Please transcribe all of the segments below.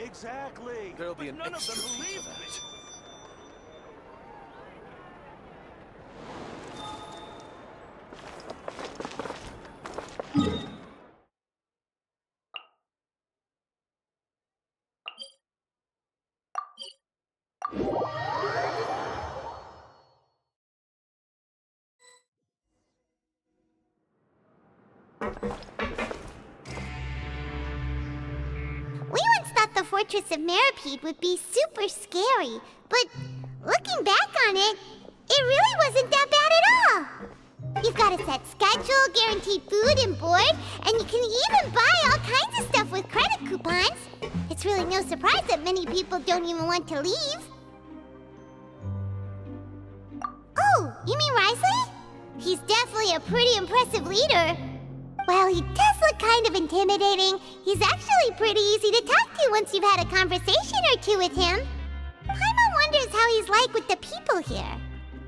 Exactly. There'll be But an none of them extra believe for that. We once thought the Fortress of Meripede would be super scary, but looking back on it, it really wasn't that bad at all. You've got a set schedule, guaranteed food and board, and you can even buy all kinds of stuff with credit coupons. It's really no surprise that many people don't even want to leave. Oh, you mean Wriothesley? He's definitely a pretty impressive leader. While he does look kind of intimidating, he's actually pretty easy to talk to once you've had a conversation or two with him. Paimon wonders how he's like with the people here.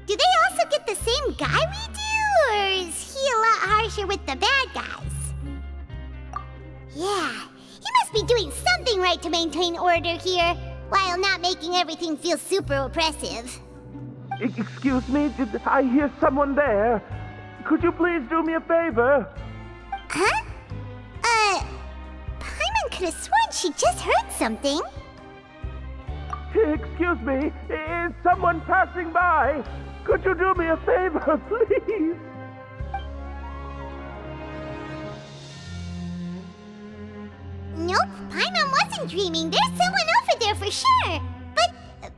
Do they also get the same guy we do, or is he a lot harsher with the bad guys? Yeah, he must be doing something right to maintain order here, while not making everything feel super oppressive. Excuse me, did I hear someone there? Could you please do me a favor? Huh? Paimon could have sworn she just heard something. Excuse me, is someone passing by? Could you do me a favor, please? Nope, Paimon wasn't dreaming. There's someone over there for sure. But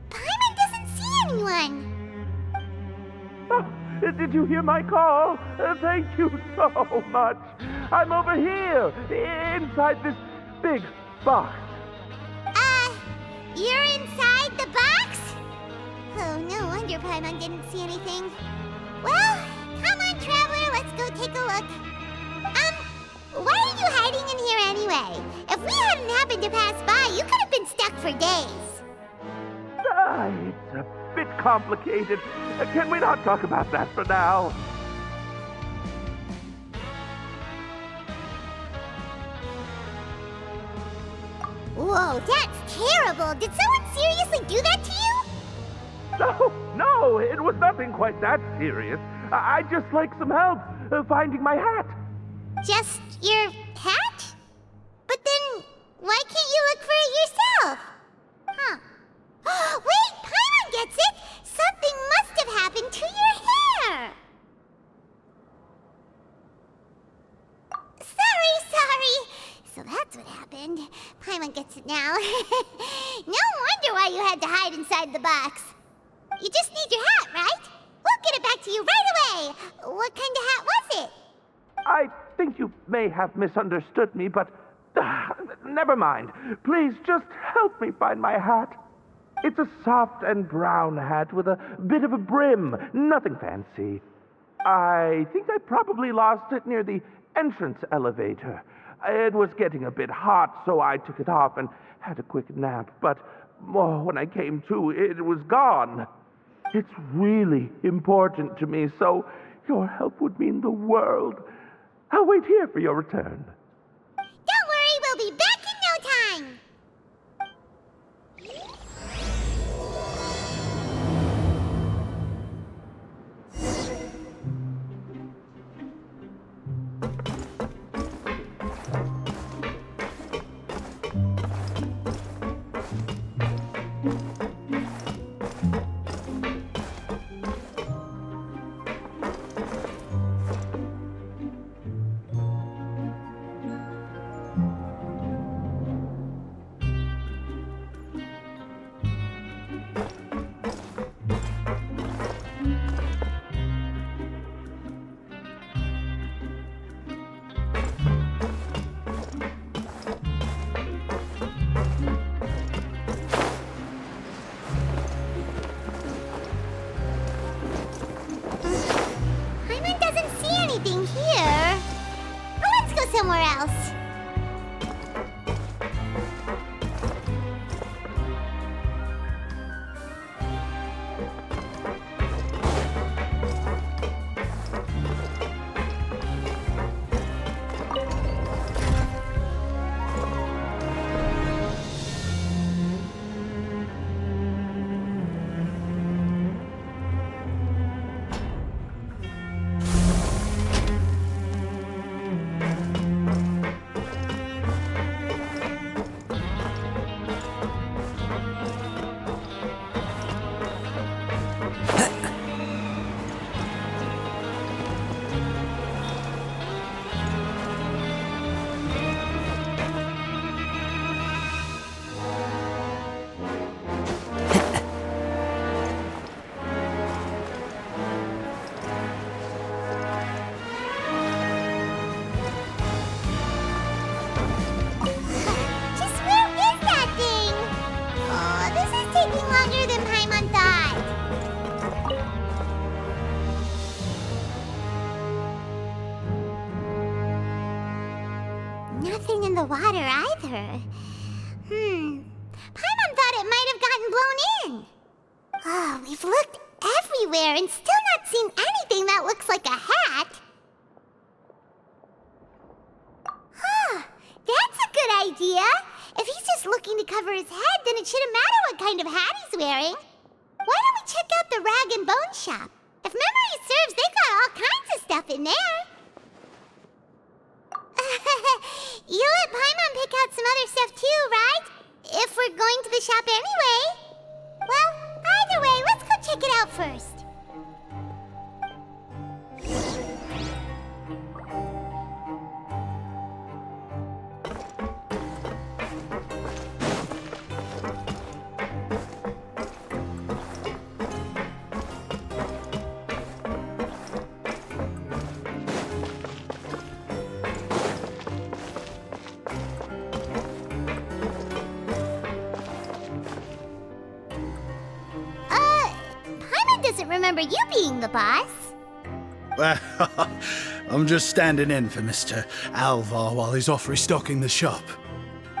Paimon doesn't see anyone. Oh, did you hear my call? Thank you so much. I'm over here, inside this big box. You're inside the box? Oh, no wonder Paimon didn't see anything. Well, come on, Traveler, let's go take a look. Why are you hiding in here anyway? If we hadn't happened to pass by, you could have been stuck for days. It's a bit complicated. Can we not talk about that for now? Whoa, that's terrible. Did someone seriously do that to you? No, it was nothing quite that serious. I'd just like some help finding my hat. Just your hat? But then, why can't you look for it yourself? Huh. Wait, Paimon gets it! Something must have happened to your hair! Sorry. So that's what happened. Paimon gets it now. No wonder why you had to hide inside the box. You just need your hat, right? We'll get it back to you right away. What kind of hat was it? I think you may have misunderstood me, but never mind. Please just help me find my hat. It's a soft and brown hat with a bit of a brim, nothing fancy. I think I probably lost it near the entrance elevator. It was getting a bit hot, so I took it off and had a quick nap, but when I came to, it was gone. It's really important to me, so your help would mean the world. I'll wait here for your return. Don't worry, we'll be back in no time. Somewhere else. nothing in the water either. Paimon thought it might have gotten blown in. Oh, we've looked everywhere and still not seen anything that looks like a hat. Huh, that's a good idea. If he's just looking to cover his head, then it shouldn't matter what kind of hat he's wearing. Why don't we check out the rag and bone shop? If memory serves, they got all kinds of stuff in there. You let Paimon pick out some other stuff too, right? If we're going to the shop anyway. Well, either way, let's go check it out first. Doesn't remember you being the boss. Well, I'm just standing in for Mr. Alvar while he's off restocking the shop.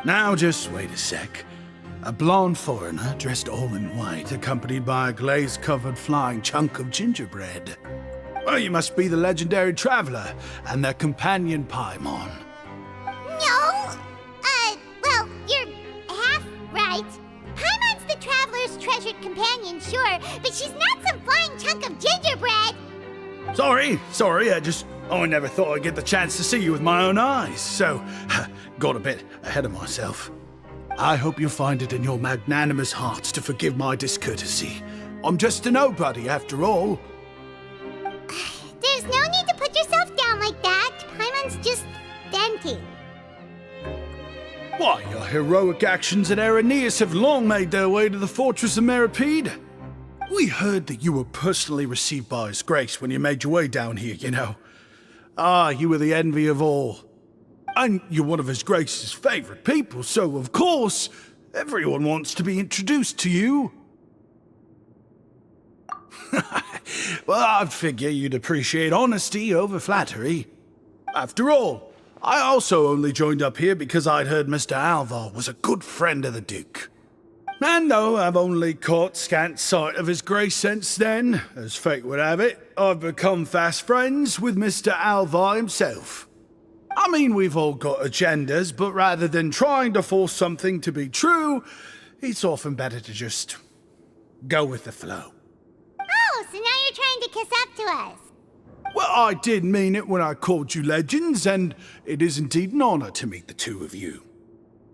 Now, just wait a sec. A blonde foreigner dressed all in white, accompanied by a glaze-covered flying chunk of gingerbread. Well, you must be the legendary traveler and their companion Paimon. No! Well, you're half right. Paimon's the traveler's treasured companion, sure, but she's not some flying chunk of gingerbread! Sorry, I never thought I'd get the chance to see you with my own eyes, so got a bit ahead of myself. I hope you find it in your magnanimous hearts to forgive my discourtesy. I'm just a nobody, after all. There's no need to put yourself down like that. Paimon's just venting. Why, your heroic actions at Araneus have long made their way to the fortress of Meripede. We heard that you were personally received by His Grace when you made your way down here, you know. You were the envy of all. And you're one of His Grace's favorite people, so of course, everyone wants to be introduced to you. Well, I'd figure you'd appreciate honesty over flattery. After all, I also only joined up here because I'd heard Mr. Alvar was a good friend of the Duke. And though I've only caught scant sight of His Grace since then, as fate would have it, I've become fast friends with Mr. Alvar himself. I mean, we've all got agendas, but rather than trying to force something to be true, it's often better to just go with the flow. Oh, so now you're trying to kiss up to us. Well, I did mean it when I called you legends, and it is indeed an honor to meet the two of you.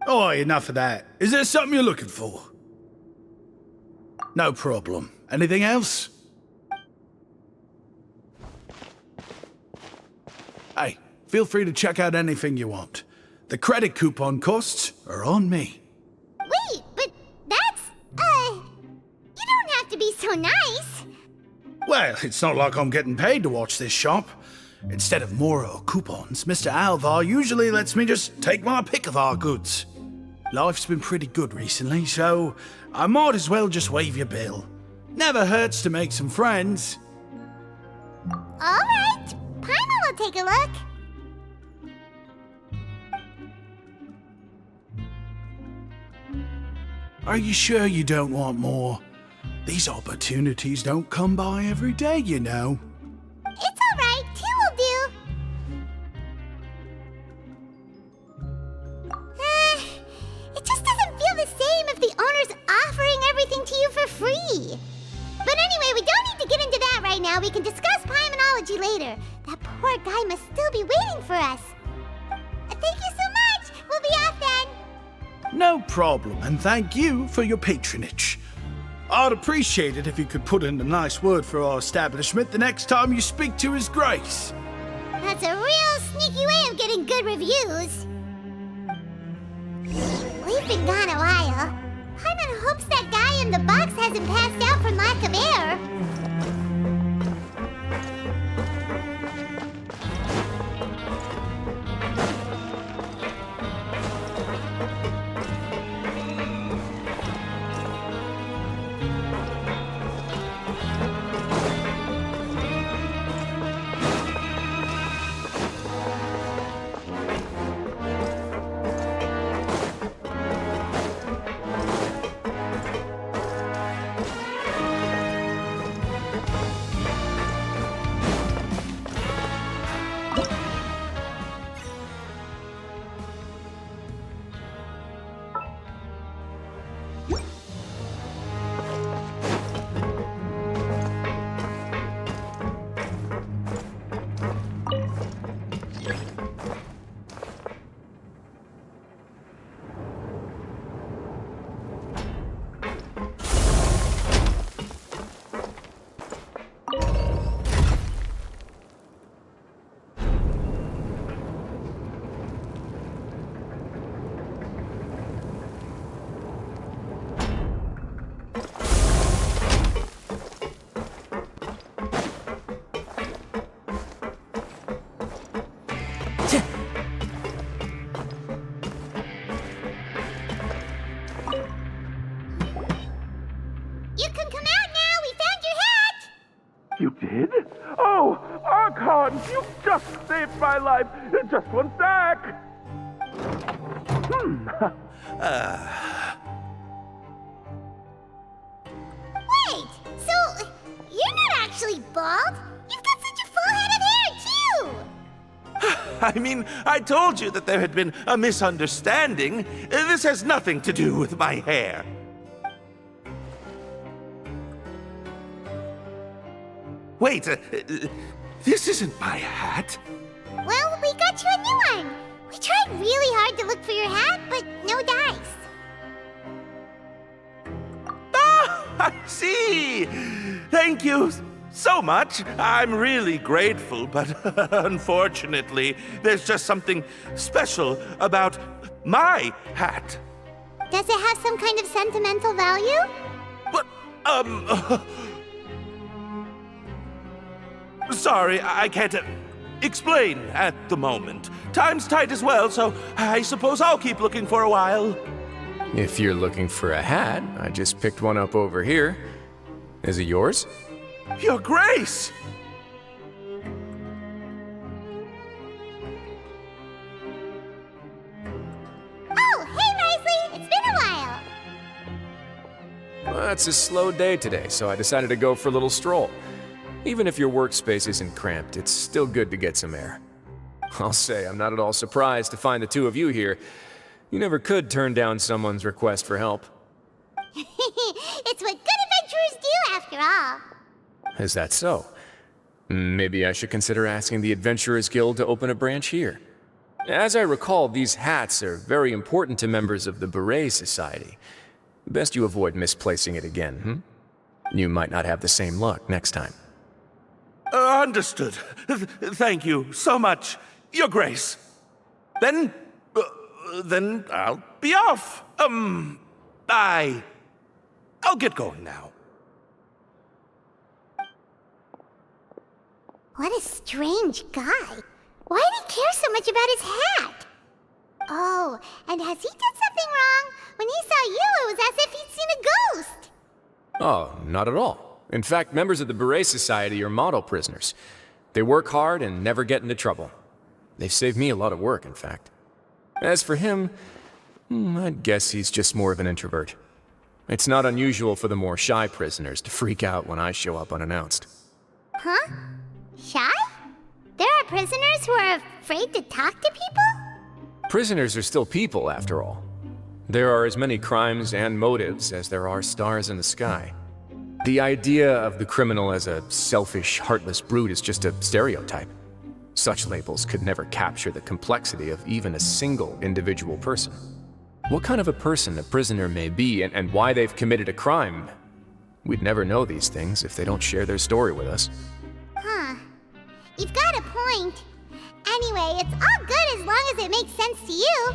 Oh, enough of that. Is there something you're looking for? No problem. Anything else? Hey, feel free to check out anything you want. The credit coupon costs are on me. Wait, but that's, you don't have to be so nice. Well, it's not like I'm getting paid to watch this shop. Instead of more or coupons, Mr. Alvar usually lets me just take my pick of our goods. Life's been pretty good recently, so I might as well just waive your bill. Never hurts to make some friends. All right, Paimon will take a look. Are you sure you don't want more? These opportunities don't come by every day, you know. It's all right, two will do. It just doesn't feel the same if the owner's offering everything to you for free. But anyway, we don't need to get into that right now. We can discuss Paimonology later. That poor guy must still be waiting for us. Thank you so much. We'll be off then. No problem, and thank you for your patronage. I'd appreciate it if you could put in a nice word for our establishment the next time you speak to His Grace. That's a real sneaky way of getting good reviews. We've been gone a while. Paimon hopes that guy in the box hasn't passed out from lack of air. just saved my life. Just one sec. Wait, so you're not actually bald? You've got such a full head of hair, too! I mean, I told you that there had been a misunderstanding. This has nothing to do with my hair. Wait, this isn't my hat. Well, we got you a new one. We tried really hard to look for your hat, but no dice. Ah, I see. Thank you so much. I'm really grateful, but unfortunately, there's just something special about my hat. Does it have some kind of sentimental value? But, sorry, I can't explain at the moment. Time's tight as well, so I suppose I'll keep looking for a while. If you're looking for a hat, I just picked one up over here. Is it yours? Your Grace! Oh, hey, Wriothesley! It's been a while! Well, it's a slow day today, so I decided to go for a little stroll. Even if your workspace isn't cramped, it's still good to get some air. I'll say, I'm not at all surprised to find the two of you here. You never could turn down someone's request for help. It's what good adventurers do, after all. Is that so? Maybe I should consider asking the Adventurers Guild to open a branch here. As I recall, these hats are very important to members of the Beret Society. Best you avoid misplacing it again, You might not have the same luck next time. Understood. Thank you so much, Your Grace. Then I'll be off. I'll get going now. What a strange guy. Why did he care so much about his hat? Oh, and has he done something wrong? When he saw you, it was as if he'd seen a ghost. Oh, not at all. In fact, members of the Beret Society are model prisoners. They work hard and never get into trouble. They've saved me a lot of work, in fact. As for him, I'd guess he's just more of an introvert. It's not unusual for the more shy prisoners to freak out when I show up unannounced. Huh? Shy? There are prisoners who are afraid to talk to people? Prisoners are still people, after all. There are as many crimes and motives as there are stars in the sky. The idea of the criminal as a selfish, heartless brute is just a stereotype. Such labels could never capture the complexity of even a single individual person. What kind of a person a prisoner may be and why they've committed a crime, we'd never know these things if they don't share their story with us. Huh. You've got a point. Anyway, it's all good as long as it makes sense to you.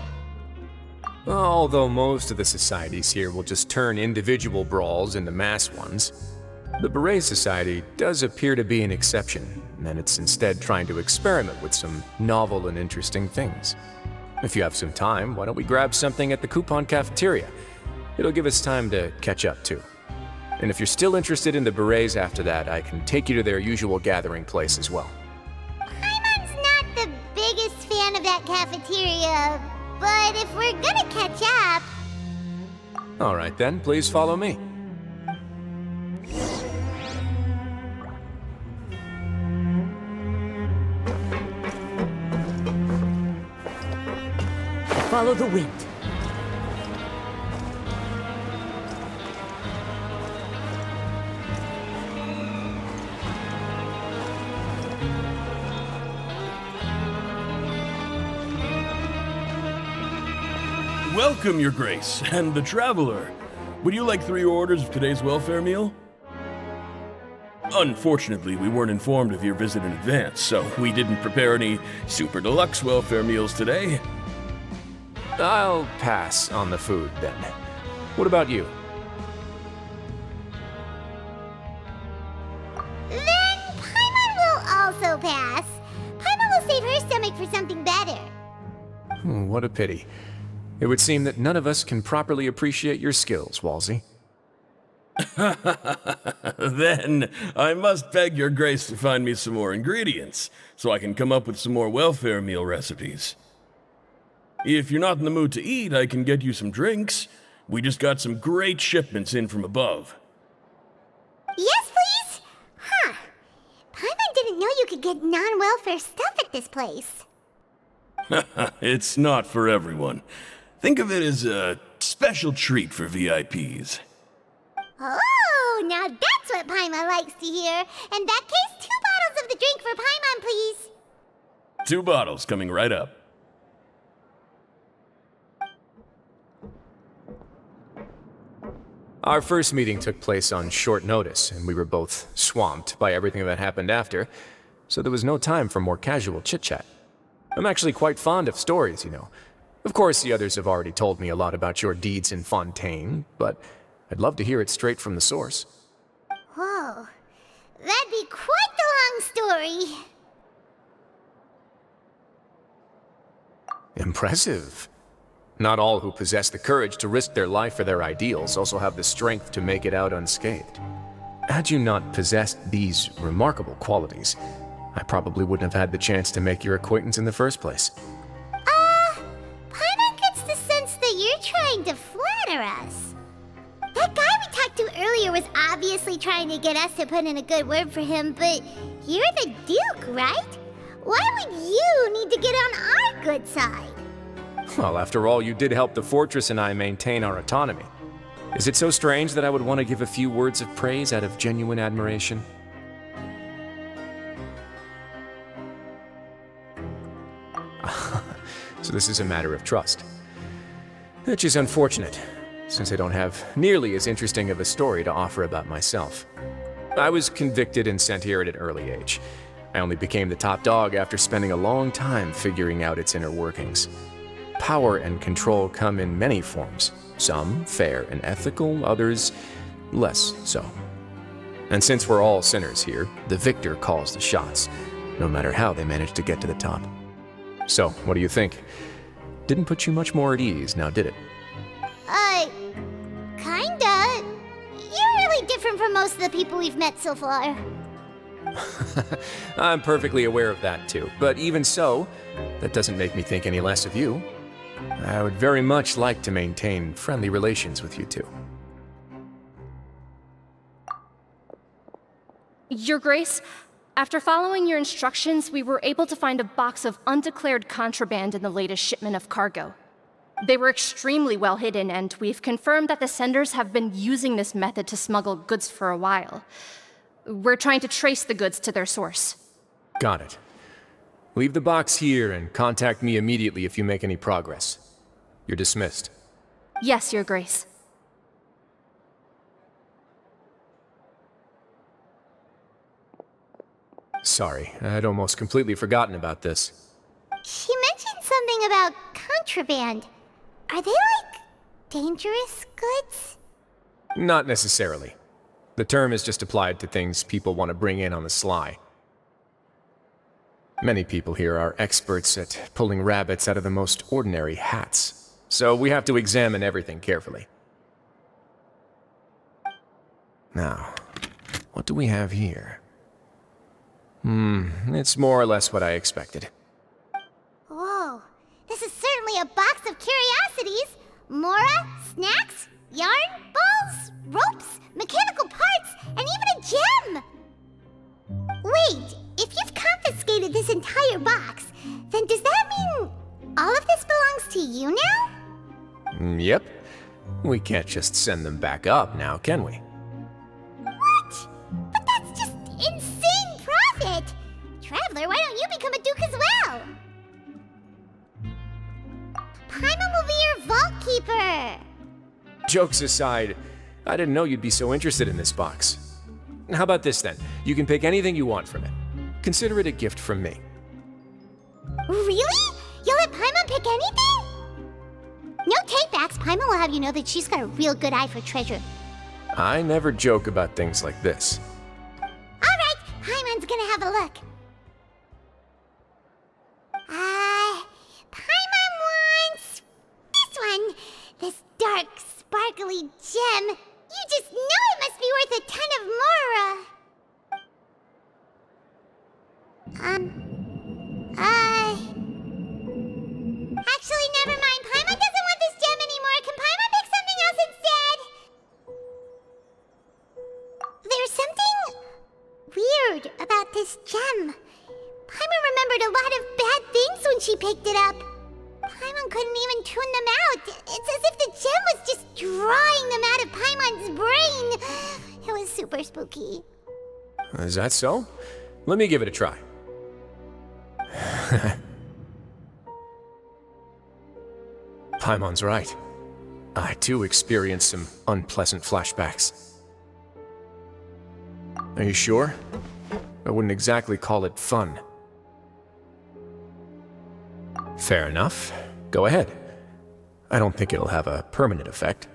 Although most of the societies here will just turn individual brawls into mass ones, the Beret Society does appear to be an exception, and it's instead trying to experiment with some novel and interesting things. If you have some time, why don't we grab something at the Coupon Cafeteria? It'll give us time to catch up, too. And if you're still interested in the Berets after that, I can take you to their usual gathering place as well. Paimon's not the biggest fan of that cafeteria, but if we're gonna catch up... All right then, please follow me. Follow the wind. Welcome, Your Grace, and the Traveler. Would you like 3 orders of today's welfare meal? Unfortunately, we weren't informed of your visit in advance, so we didn't prepare any super deluxe welfare meals today. I'll pass on the food, then. What about you? Then Paimon will also pass. Paimon will save her stomach for something better. What a pity. It would seem that none of us can properly appreciate your skills, Walsey. Then I must beg your grace to find me some more ingredients, so I can come up with some more welfare meal recipes. If you're not in the mood to eat, I can get you some drinks. We just got some great shipments in from above. Yes, please? Huh. Paimon didn't know you could get non-welfare stuff at this place. It's not for everyone. Think of it as a special treat for VIPs. Oh, now that's what Paimon likes to hear. In that case, 2 bottles of the drink for Paimon, please. 2 bottles coming right up. Our first meeting took place on short notice, and we were both swamped by everything that happened after, so there was no time for more casual chit-chat. I'm actually quite fond of stories, you know. Of course, the others have already told me a lot about your deeds in Fontaine, but I'd love to hear it straight from the source. Whoa. That'd be quite the long story. Impressive. Not all who possess the courage to risk their life for their ideals also have the strength to make it out unscathed. Had you not possessed these remarkable qualities, I probably wouldn't have had the chance to make your acquaintance in the first place. Paimon gets the sense that you're trying to flatter us. That guy we talked to earlier was obviously trying to get us to put in a good word for him, but you're the Duke, right? Why would you need to get on our good side? Well, after all, you did help the fortress and I maintain our autonomy. Is it so strange that I would want to give a few words of praise out of genuine admiration? So this is a matter of trust. Which is unfortunate, since I don't have nearly as interesting of a story to offer about myself. I was convicted and sent here at an early age. I only became the top dog after spending a long time figuring out its inner workings. Power and control come in many forms, some fair and ethical, others less so. And since we're all sinners here, the victor calls the shots, no matter how they manage to get to the top. So, what do you think? Didn't put you much more at ease, now did it? Kinda. You're really different from most of the people we've met so far. I'm perfectly aware of that too, but even so, that doesn't make me think any less of you. I would very much like to maintain friendly relations with you two. Your Grace, after following your instructions, we were able to find a box of undeclared contraband in the latest shipment of cargo. They were extremely well hidden, and we've confirmed that the senders have been using this method to smuggle goods for a while. We're trying to trace the goods to their source. Got it. Leave the box here and contact me immediately if you make any progress. You're dismissed. Yes, Your Grace. Sorry, I'd almost completely forgotten about this. She mentioned something about contraband. Are they dangerous goods? Not necessarily. The term is just applied to things people want to bring in on the sly. Many people here are experts at pulling rabbits out of the most ordinary hats, so we have to examine everything carefully. Now, what do we have here? It's more or less what I expected. Whoa, this is certainly a box of curiosities. Mora, snacks, yarn, balls, ropes, mechanical parts, and even a gem! Wait, if you've confiscated this entire box, then does that mean all of this belongs to you now? Yep. We can't just send them back up now, can we? What? But that's just insane profit! Traveler, why don't you become a duke as well? Paimon will be your vault keeper! Jokes aside, I didn't know you'd be so interested in this box. How about this then? You can pick anything you want from it. Consider it a gift from me. Really? You'll let Paimon pick anything? No takebacks. Paimon will have you know that she's got a real good eye for treasure. I never joke about things like this. Alright, Paimon's gonna have a look. Paimon wants this one. This dark, sparkly gem. You just know it must Actually, never mind. Paimon doesn't want this gem anymore. Can Paimon pick something else instead? There's something weird about this gem. Paimon remembered a lot of bad things when she picked it up. Paimon couldn't even tune them out. It's as if the gem was just drawing them out of Paimon's brain. It was super spooky. Is that so? Let me give it a try. Paimon's right. I too experienced some unpleasant flashbacks. Are you sure? I wouldn't exactly call it fun. Fair enough. Go ahead. I don't think it'll have a permanent effect.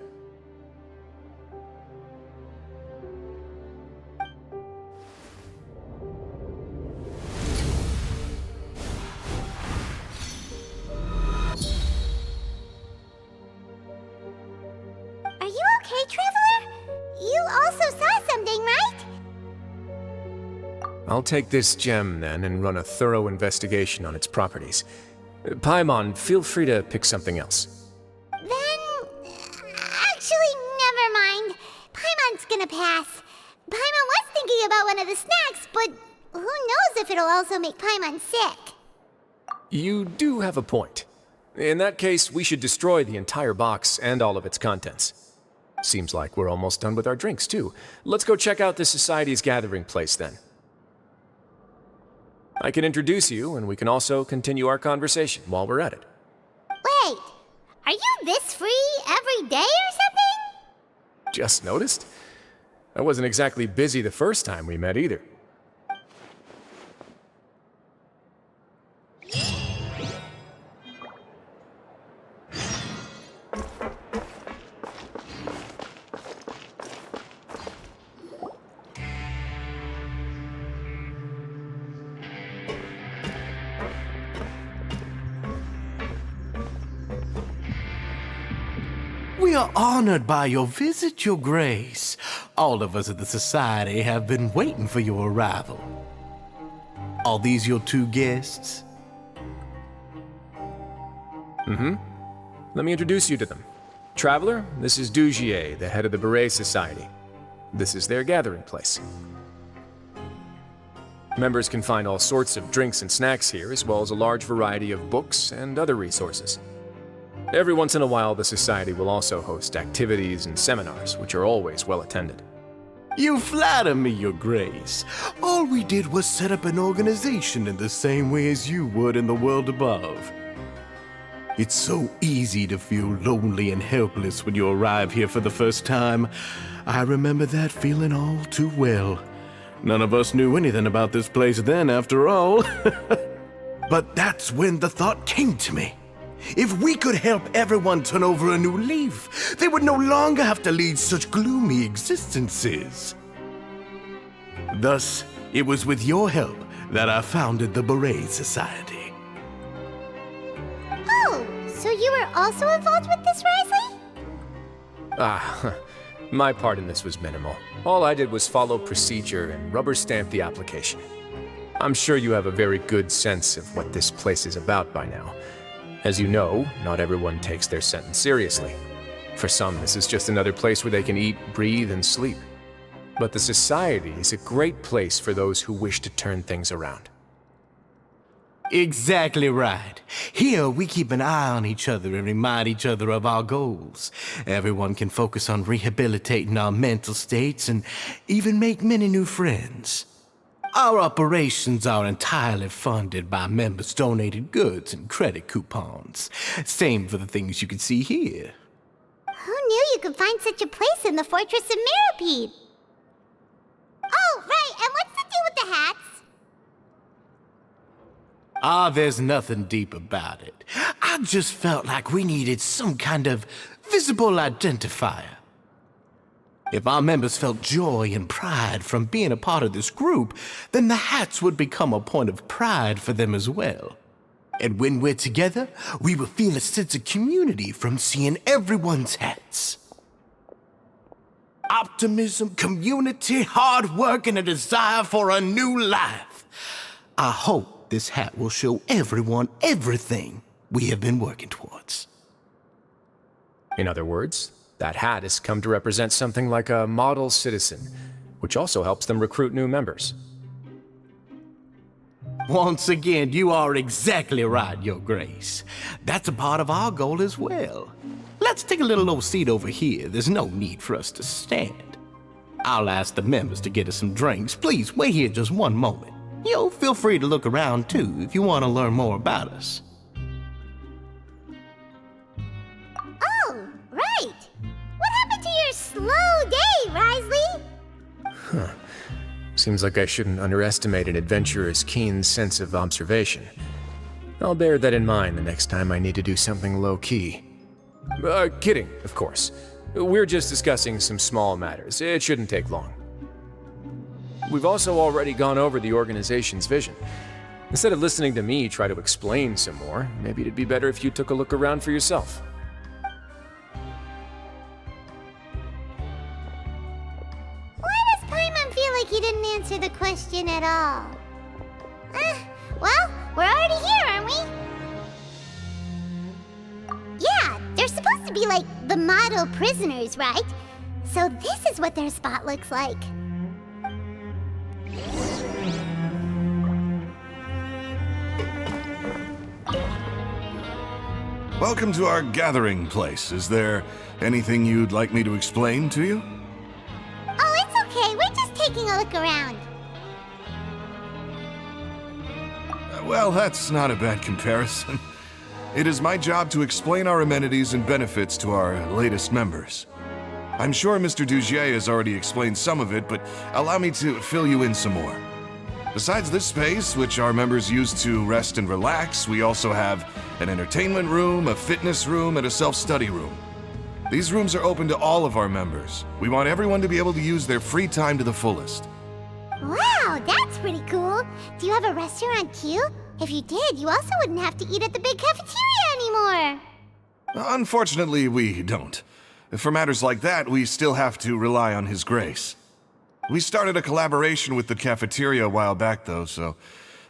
Are you okay, Traveler? You also saw something, right? I'll take this gem then and run a thorough investigation on its properties. Paimon, feel free to pick something else. Then... actually, never mind. Paimon's gonna pass. Paimon was thinking about one of the snacks, but who knows if it'll also make Paimon sick. You do have a point. In that case, we should destroy the entire box and all of its contents. Seems like we're almost done with our drinks, too. Let's go check out the Society's gathering place, then. I can introduce you, and we can also continue our conversation while we're at it. Wait, are you this free every day or something? Just noticed? I wasn't exactly busy the first time we met either. We are honored by your visit, Your Grace. All of us at the Society have been waiting for your arrival. Are these your two guests? Let me introduce you to them. Traveler, this is Dugier, the head of the Beret Society. This is their gathering place. Members can find all sorts of drinks and snacks here, as well as a large variety of books and other resources. Every once in a while, the Society will also host activities and seminars, which are always well attended. You flatter me, Your Grace. All we did was set up an organization in the same way as you would in the world above. It's so easy to feel lonely and helpless when you arrive here for the first time. I remember that feeling all too well. None of us knew anything about this place then, after all. But that's when the thought came to me. If we could help everyone turn over a new leaf, they would no longer have to lead such gloomy existences. Thus, it was with your help that I founded the Beret Society. Oh, so you were also involved with this, Wriothesley? My part in this was minimal. All I did was follow procedure and rubber stamp the application. I'm sure you have a very good sense of what this place is about by now. As you know, not everyone takes their sentence seriously. For some, this is just another place where they can eat, breathe, and sleep. But the Society is a great place for those who wish to turn things around. Exactly right. Here, we keep an eye on each other and remind each other of our goals. Everyone can focus on rehabilitating our mental states and even make many new friends. Our operations are entirely funded by members' donated goods and credit coupons. Same for the things you can see here. Who knew you could find such a place in the Fortress of Mirapede? Oh, right, and what's the deal with the hats? There's nothing deep about it. I just felt like we needed some kind of visible identifier. If our members felt joy and pride from being a part of this group, then the hats would become a point of pride for them as well. And when we're together, we will feel a sense of community from seeing everyone's hats. Optimism, community, hard work, and a desire for a new life. I hope this hat will show everyone everything. we have been working towards. In other words, that hat has come to represent something like a model citizen, which also helps them recruit new members. Once again, you are exactly right, Your Grace. That's a part of our goal as well. Let's take a little old seat over here. There's no need for us to stand. I'll ask the members to get us some drinks. Please wait here just one moment. Feel free to look around too if you want to learn more about us. Oh, right. What happened to your slow day, Wriothesley? Seems like I shouldn't underestimate an adventurer's keen sense of observation. I'll bear that in mind the next time I need to do something low-key. Kidding, of course. We're just discussing some small matters. It shouldn't take long. We've also already gone over the organization's vision. Instead of listening to me try to explain some more, maybe it'd be better if you took a look around for yourself. Why does Paimon feel like he didn't answer the question at all? Well, we're already here, aren't we? Yeah, they're supposed to be like the model prisoners, right? So this is what their spot looks like. Welcome to our gathering place. Is there anything you'd like me to explain to you? Oh, it's okay. We're just taking a look around. Well, that's not a bad comparison. It is my job to explain our amenities and benefits to our latest members. I'm sure Mr. Dugier has already explained some of it, but allow me to fill you in some more. Besides this space, which our members use to rest and relax, we also have an entertainment room, a fitness room, and a self-study room. These rooms are open to all of our members. We want everyone to be able to use their free time to the fullest. Wow, that's pretty cool. Do you have a restaurant too? If you did, you also wouldn't have to eat at the big cafeteria anymore. Unfortunately, we don't. For matters like that, we still have to rely on His Grace. We started a collaboration with the cafeteria a while back, though, so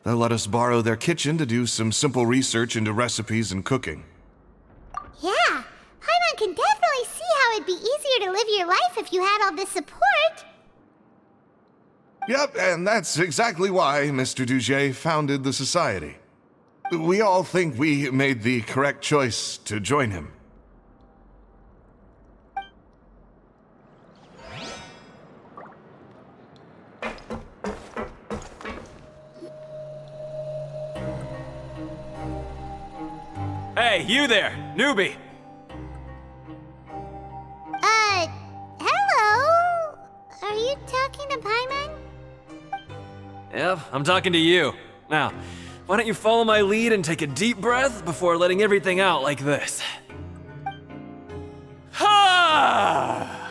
they'll let us borrow their kitchen to do some simple research into recipes and cooking. Yeah, Paimon can definitely see how it'd be easier to live your life if you had all this support. Yep, and that's exactly why Mr. Dugier founded the society. We all think we made the correct choice to join him. Hey, you there, newbie! Hello? Are you talking to Paimon? Yep, I'm talking to you. Now, why don't you follow my lead and take a deep breath before letting everything out like this? Ha!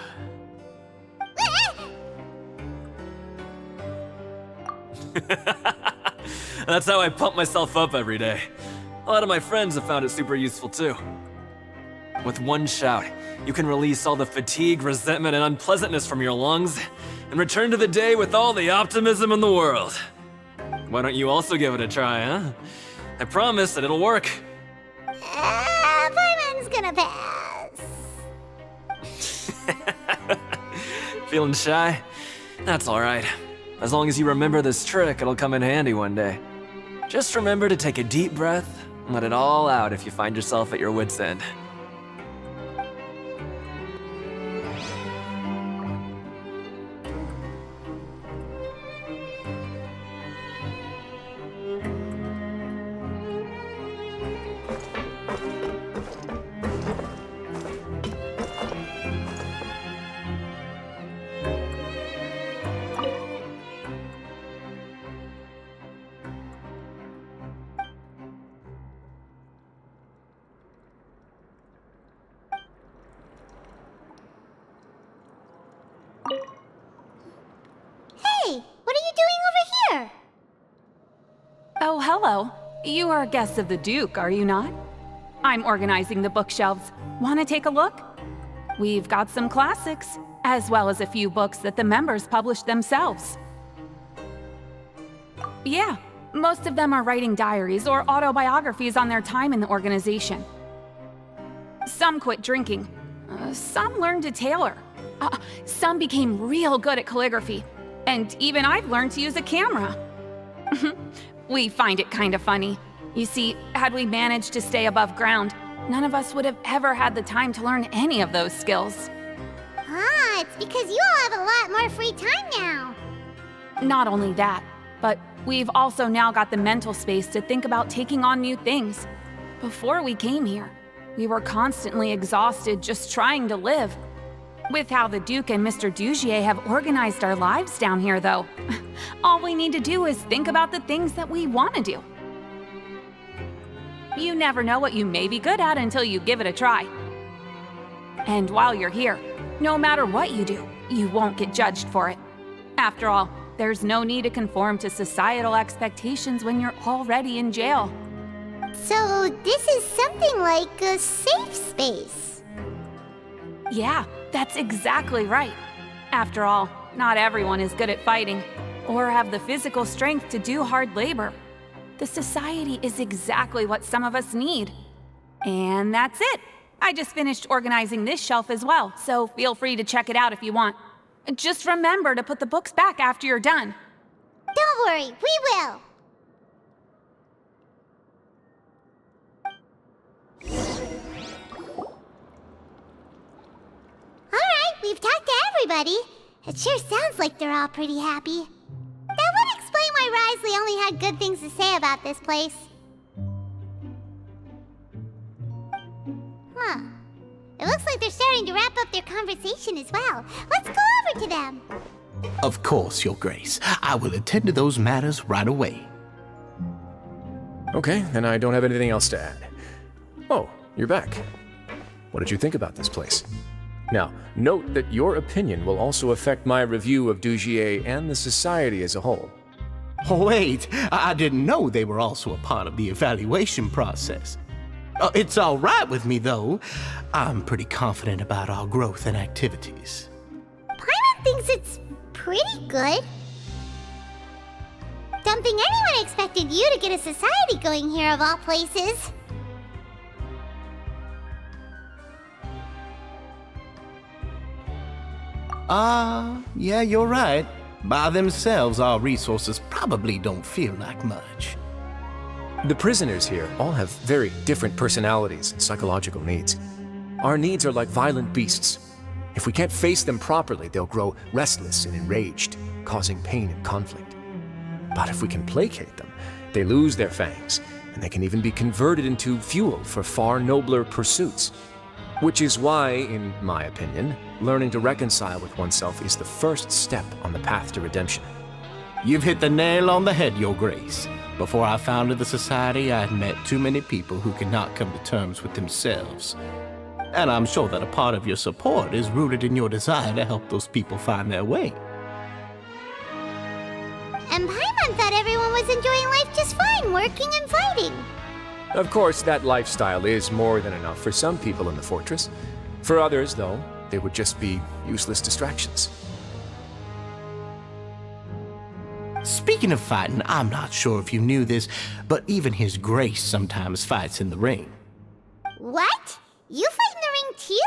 That's how I pump myself up every day. A lot of my friends have found it super useful too. With one shout, you can release all the fatigue, resentment, and unpleasantness from your lungs and return to the day with all the optimism in the world. Why don't you also give it a try, huh? I promise that it'll work. Paimon's gonna pass. Feeling shy? That's alright. As long as you remember this trick, it'll come in handy one day. Just remember to take a deep breath and let it all out if you find yourself at your wit's end. Hey, what are you doing over here? Oh, hello. You are guests of the Duke, are you not? I'm organizing the bookshelves. Want to take a look? We've got some classics, as well as a few books that the members published themselves. Yeah, Most of them are writing diaries or autobiographies on their time in the organization. Some quit drinking. Some learned to tailor. Some became real good at calligraphy. And even I've learned to use a camera. We find it kind of funny. You see, had we managed to stay above ground, none of us would have ever had the time to learn any of those skills. Ah, it's because you all have a lot more free time now. Not only that, but we've also now got the mental space to think about taking on new things. Before we came here, we were constantly exhausted just trying to live. With how the Duke and Mr. Dugier have organized our lives down here, though, all we need to do is think about the things that we want to do. You never know what you may be good at until you give it a try. And while you're here, no matter what you do, you won't get judged for it. After all, there's no need to conform to societal expectations when you're already in jail. So this is something like a safe space. Yeah, that's exactly right. After all, not everyone is good at fighting, or have the physical strength to do hard labor. The society is exactly what some of us need. And that's it. I just finished organizing this shelf as well, so feel free to check it out if you want. Just remember to put the books back after you're done. Don't worry, we will. Alright, we've talked to everybody. It sure sounds like they're all pretty happy. That would explain why Wriothesley only had good things to say about this place. Huh. It looks like they're starting to wrap up their conversation as well. Let's go over to them. Of course, Your Grace. I will attend to those matters right away. Okay, then I don't have anything else to add. Oh, you're back. What did you think about this place? Now, note that your opinion will also affect my review of Dugier and the society as a whole. Wait, I didn't know they were also a part of the evaluation process. It's all right with me, though. I'm pretty confident about our growth and activities. Paimon thinks it's pretty good. Don't think anyone expected you to get a society going here of all places. Yeah, you're right. By themselves, our resources probably don't feel like much. The prisoners here all have very different personalities and psychological needs. Our needs are like violent beasts. If we can't face them properly, they'll grow restless and enraged, causing pain and conflict. But if we can placate them, they lose their fangs, and they can even be converted into fuel for far nobler pursuits. Which is why, in my opinion, learning to reconcile with oneself is the first step on the path to redemption. You've hit the nail on the head, Your Grace. Before I founded the Society, I had met too many people who could not come to terms with themselves. And I'm sure that a part of your support is rooted in your desire to help those people find their way. And Paimon thought everyone was enjoying life just fine, working and fighting. Of course, that lifestyle is more than enough for some people in the fortress. For others, though, they would just be useless distractions. Speaking of fighting, I'm not sure if you knew this, but even His Grace sometimes fights in the ring. What? You fight in the ring too?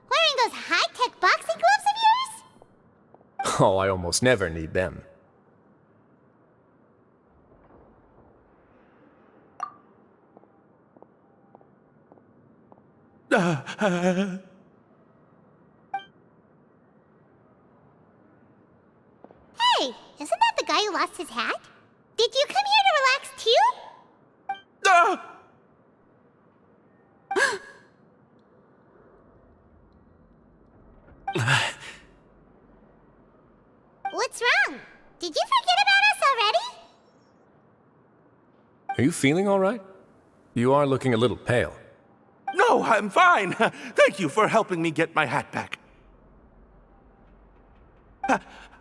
Wearing those high-tech boxing gloves of yours? Oh, I almost never need them. Hey, isn't that the guy who lost his hat? Did you come here to relax too? What's wrong? Did you forget about us already? Are you feeling all right? You are looking a little pale. No, I'm fine. Thank you for helping me get my hat back.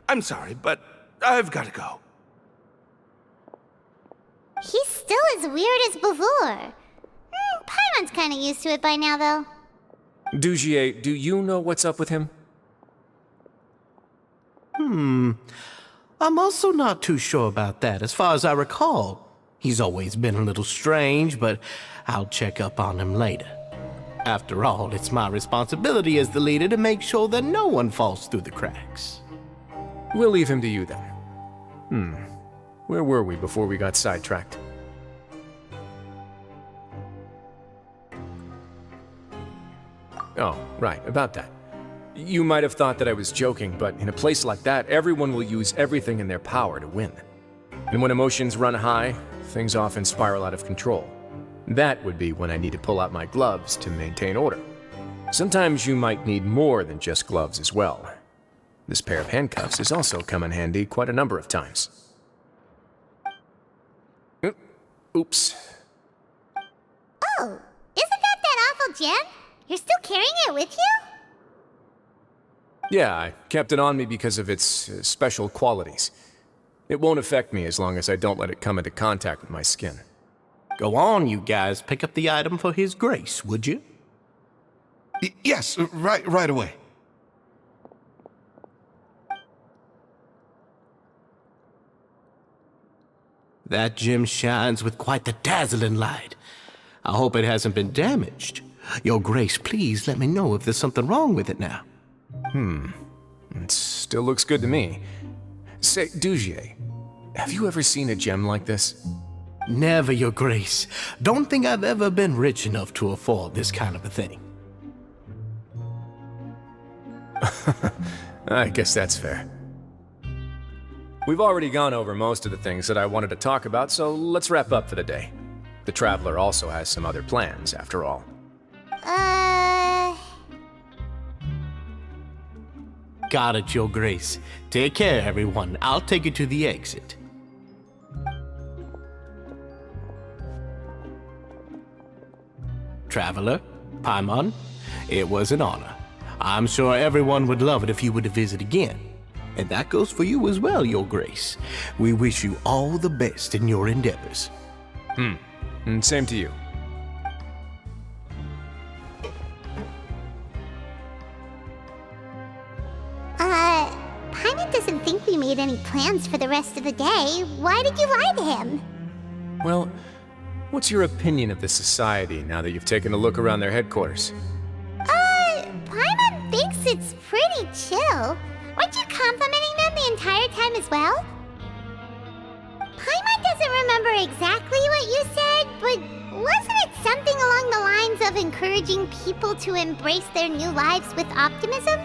I'm sorry, but I've got to go. He's still as weird as before. Paimon's kind of used to it by now, though. Dugier, do you know what's up with him? I'm also not too sure about that. As far as I recall, He's always been a little strange, but I'll check up on him later. After all, it's my responsibility as the leader to make sure that no one falls through the cracks. We'll leave him to you then. Where were we before we got sidetracked? Oh, right, about that. You might have thought that I was joking, but in a place like that, everyone will use everything in their power to win. And when emotions run high, things often spiral out of control. That would be when I need to pull out my gloves to maintain order. Sometimes you might need more than just gloves as well. This pair of handcuffs has also come in handy quite a number of times. Oops. Oh, isn't that awful gem? You're still carrying it with you? Yeah, I kept it on me because of its special qualities. It won't affect me as long as I don't let it come into contact with my skin. Go on, you guys. Pick up the item for His Grace, would you? Yes, right away. That gem shines with quite the dazzling light. I hope it hasn't been damaged. Your Grace, please let me know if there's something wrong with it now. It still looks good to me. Say, Dugier, have you ever seen a gem like this? Never, Your Grace. Don't think I've ever been rich enough to afford this kind of a thing. I guess that's fair. We've already gone over most of the things that I wanted to talk about, so let's wrap up for the day. The Traveler also has some other plans, after all. Got it, Your Grace. Take care, everyone. I'll take you to the exit. Traveler, Paimon, it was an honor. I'm sure everyone would love it if you were to visit again. And that goes for you as well, Your Grace. We wish you all the best in your endeavors. And same to you. Paimon doesn't think we made any plans for the rest of the day. Why did you lie to him? Well, what's your opinion of the Society now that you've taken a look around their headquarters? Paimon thinks it's pretty chill. Weren't you complimenting them the entire time as well? Paimon doesn't remember exactly what you said, but wasn't it something along the lines of encouraging people to embrace their new lives with optimism?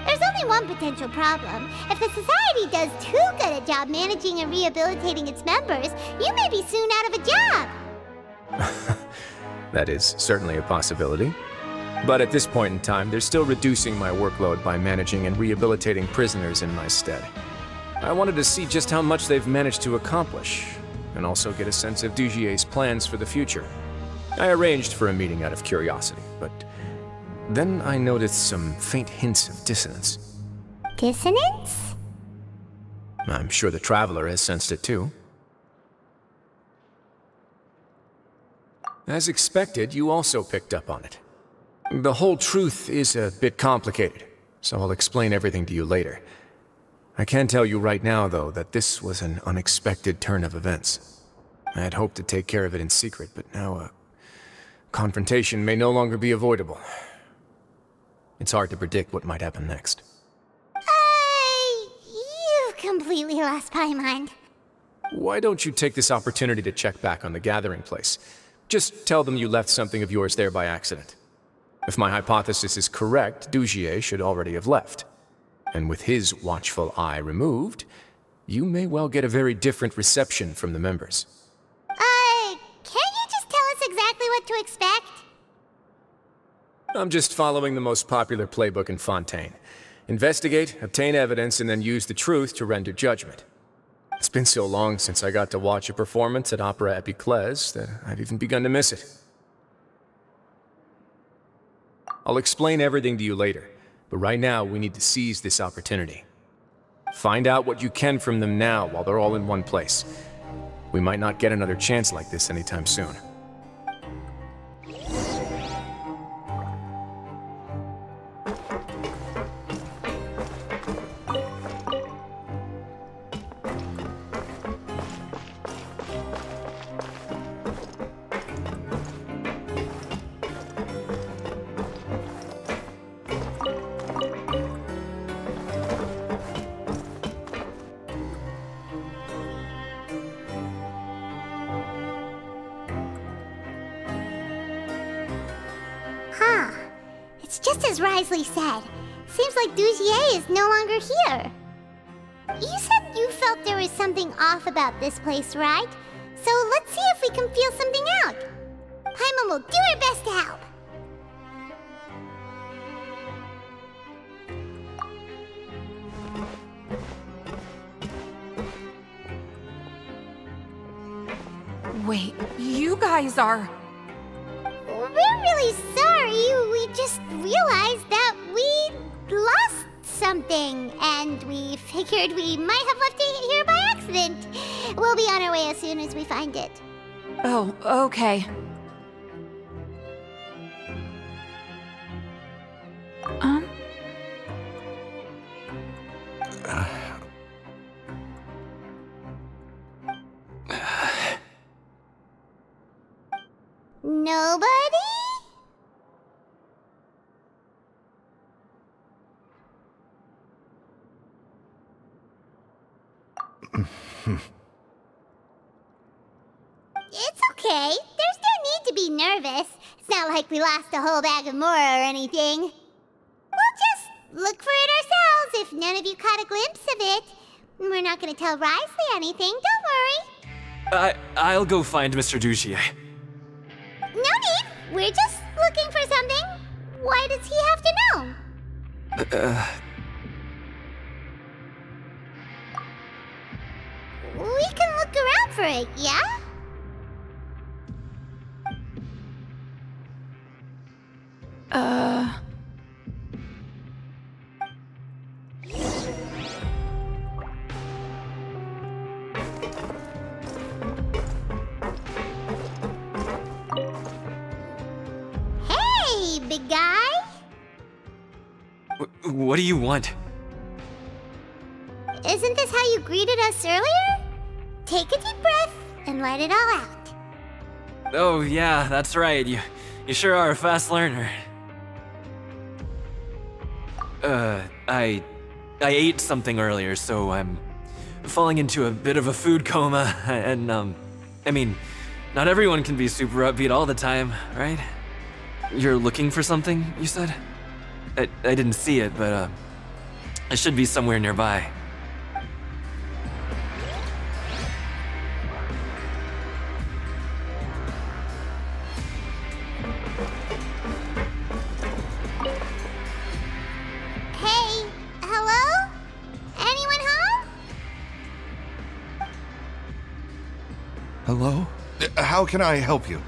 There's only one potential problem. If the Society does too good a job managing and rehabilitating its members, you may be soon out of a job. That is certainly a possibility. But at this point in time, they're still reducing my workload by managing and rehabilitating prisoners in my stead. I wanted to see just how much they've managed to accomplish, and also get a sense of Dugier's plans for the future. I arranged for a meeting out of curiosity, but then I noticed some faint hints of dissonance. Dissonance? I'm sure the Traveler has sensed it too. As expected, you also picked up on it. The whole truth is a bit complicated, so I'll explain everything to you later. I can tell you right now, though, that this was an unexpected turn of events. I had hoped to take care of it in secret, but now a confrontation may no longer be avoidable. It's hard to predict what might happen next. You've completely lost my mind. Why don't you take this opportunity to check back on the gathering place? Just tell them you left something of yours there by accident. If my hypothesis is correct, Dugier should already have left. And with his watchful eye removed, you may well get a very different reception from the members. Can't you just tell us exactly what to expect? I'm just following the most popular playbook in Fontaine. Investigate, obtain evidence, and then use the truth to render judgment. It's been so long since I got to watch a performance at Opera Epiclese that I've even begun to miss it. I'll explain everything to you later, but right now we need to seize this opportunity. Find out what you can from them now while they're all in one place. We might not get another chance like this anytime soon. It's just as Wriothesley said. Seems like Dugier is no longer here. You said you felt there was something off about this place, right? So let's see if we can feel something out. Paimon will do her best to help. Wait, you guys are... We're really sorry. We just realized that we lost something, and we figured we might have left it here by accident. We'll be on our way as soon as we find it. Oh, okay. Nobody? It's okay. There's no need to be nervous. It's not like we lost a whole bag of Mora or anything. We'll just look for it ourselves if none of you caught a glimpse of it. We're not gonna tell Wriothesley anything, don't worry. I'll go find Mr. Dugier. No need. We're just looking for something. Why does he have to know? We can look around for it, yeah? Hey, big guy. What do you want? Isn't this how you greeted us earlier? Take a deep breath and let it all out. Oh, yeah, that's right. You sure are a fast learner. I ate something earlier, so I'm falling into a bit of a food coma, and, I mean, not everyone can be super upbeat all the time, right? You're looking for something, you said? I didn't see it, but, it should be somewhere nearby. Hey, hello? Anyone home? Hello? How can I help you?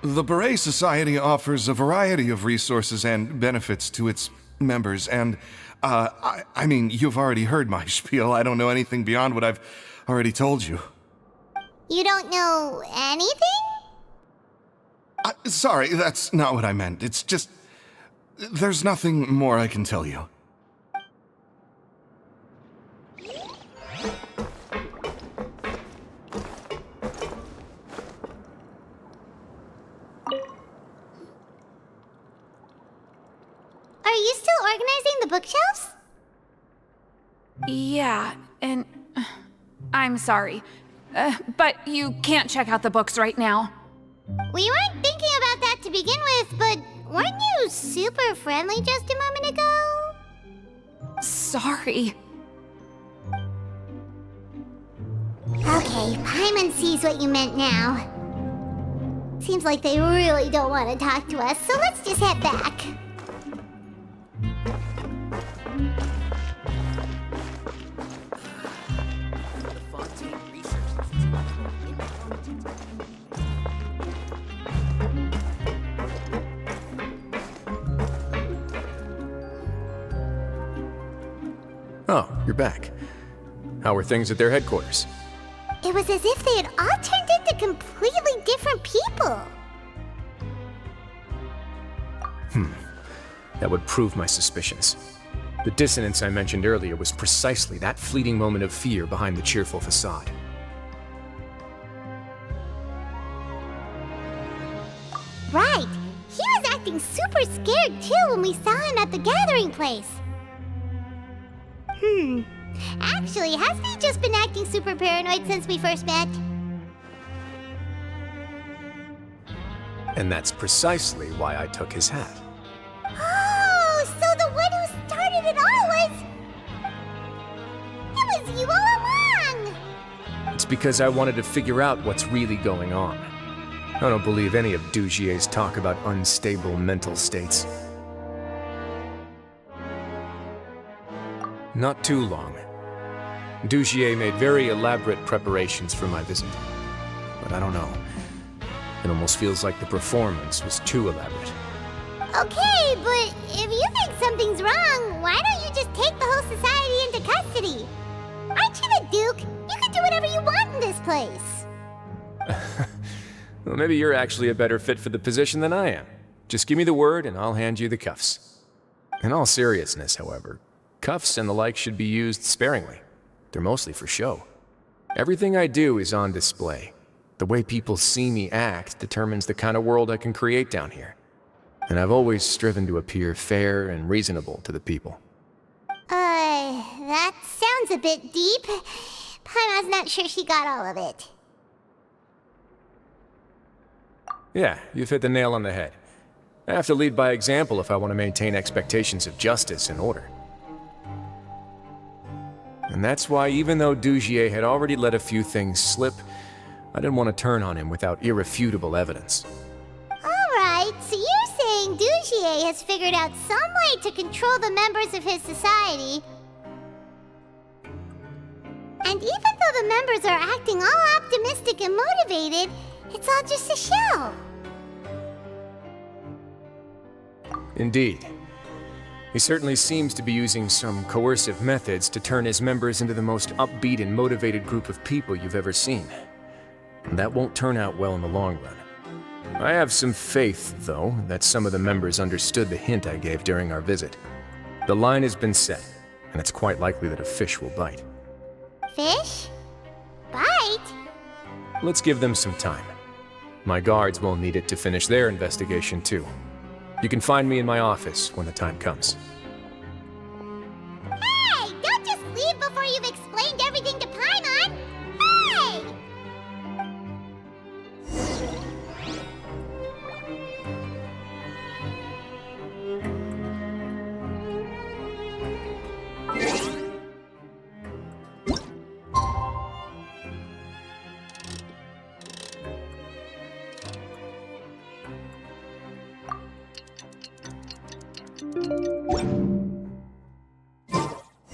The Beret Society offers a variety of resources and benefits to its members, and, I mean, you've already heard my spiel. I don't know anything beyond what I've already told you. You don't know anything? Sorry, that's not what I meant. It's just... there's nothing more I can tell you. Are you still organizing the bookshelves? Yeah, and... I'm sorry. But you can't check out the books right now. We weren't thinking about that to begin with, but weren't you super friendly just a moment ago? Sorry. Okay, Paimon sees what you meant now. Seems like they really don't want to talk to us, so let's just head back. Oh, you're back. How were things at their headquarters? It was as if they had all turned into completely different people. That would prove my suspicions. The dissonance I mentioned earlier was precisely that fleeting moment of fear behind the cheerful facade. Right. He was acting super scared too when we saw him at the gathering place. Actually, hasn't he just been acting super paranoid since we first met? And that's precisely why I took his hat. Oh, so the one who started it all was... It was you all along! It's because I wanted to figure out what's really going on. I don't believe any of Dugier's talk about unstable mental states. Not too long. Dugier made very elaborate preparations for my visit. But I don't know. It almost feels like the performance was too elaborate. Okay, but if you think something's wrong, why don't you just take the whole society into custody? Aren't you the Duke? You can do whatever you want in this place. Well, maybe you're actually a better fit for the position than I am. Just give me the word and I'll hand you the cuffs. In all seriousness, however, cuffs and the like should be used sparingly. They're mostly for show. Everything I do is on display. The way people see me act determines the kind of world I can create down here. And I've always striven to appear fair and reasonable to the people. That sounds a bit deep. Paimon's not sure she got all of it. Yeah, you've hit the nail on the head. I have to lead by example if I want to maintain expectations of justice and order. And that's why, even though Dugier had already let a few things slip, I didn't want to turn on him without irrefutable evidence. Alright, so you're saying Dugier has figured out some way to control the members of his society. And even though the members are acting all optimistic and motivated, it's all just a show. Indeed. He certainly seems to be using some coercive methods to turn his members into the most upbeat and motivated group of people you've ever seen. And that won't turn out well in the long run. I have some faith, though, that some of the members understood the hint I gave during our visit. The line has been set, and it's quite likely that a fish will bite. Fish? Bite? Let's give them some time. My guards will need it to finish their investigation, too. You can find me in my office when the time comes. Hey! Don't just leave before you've explained everything to Paimon! Hey!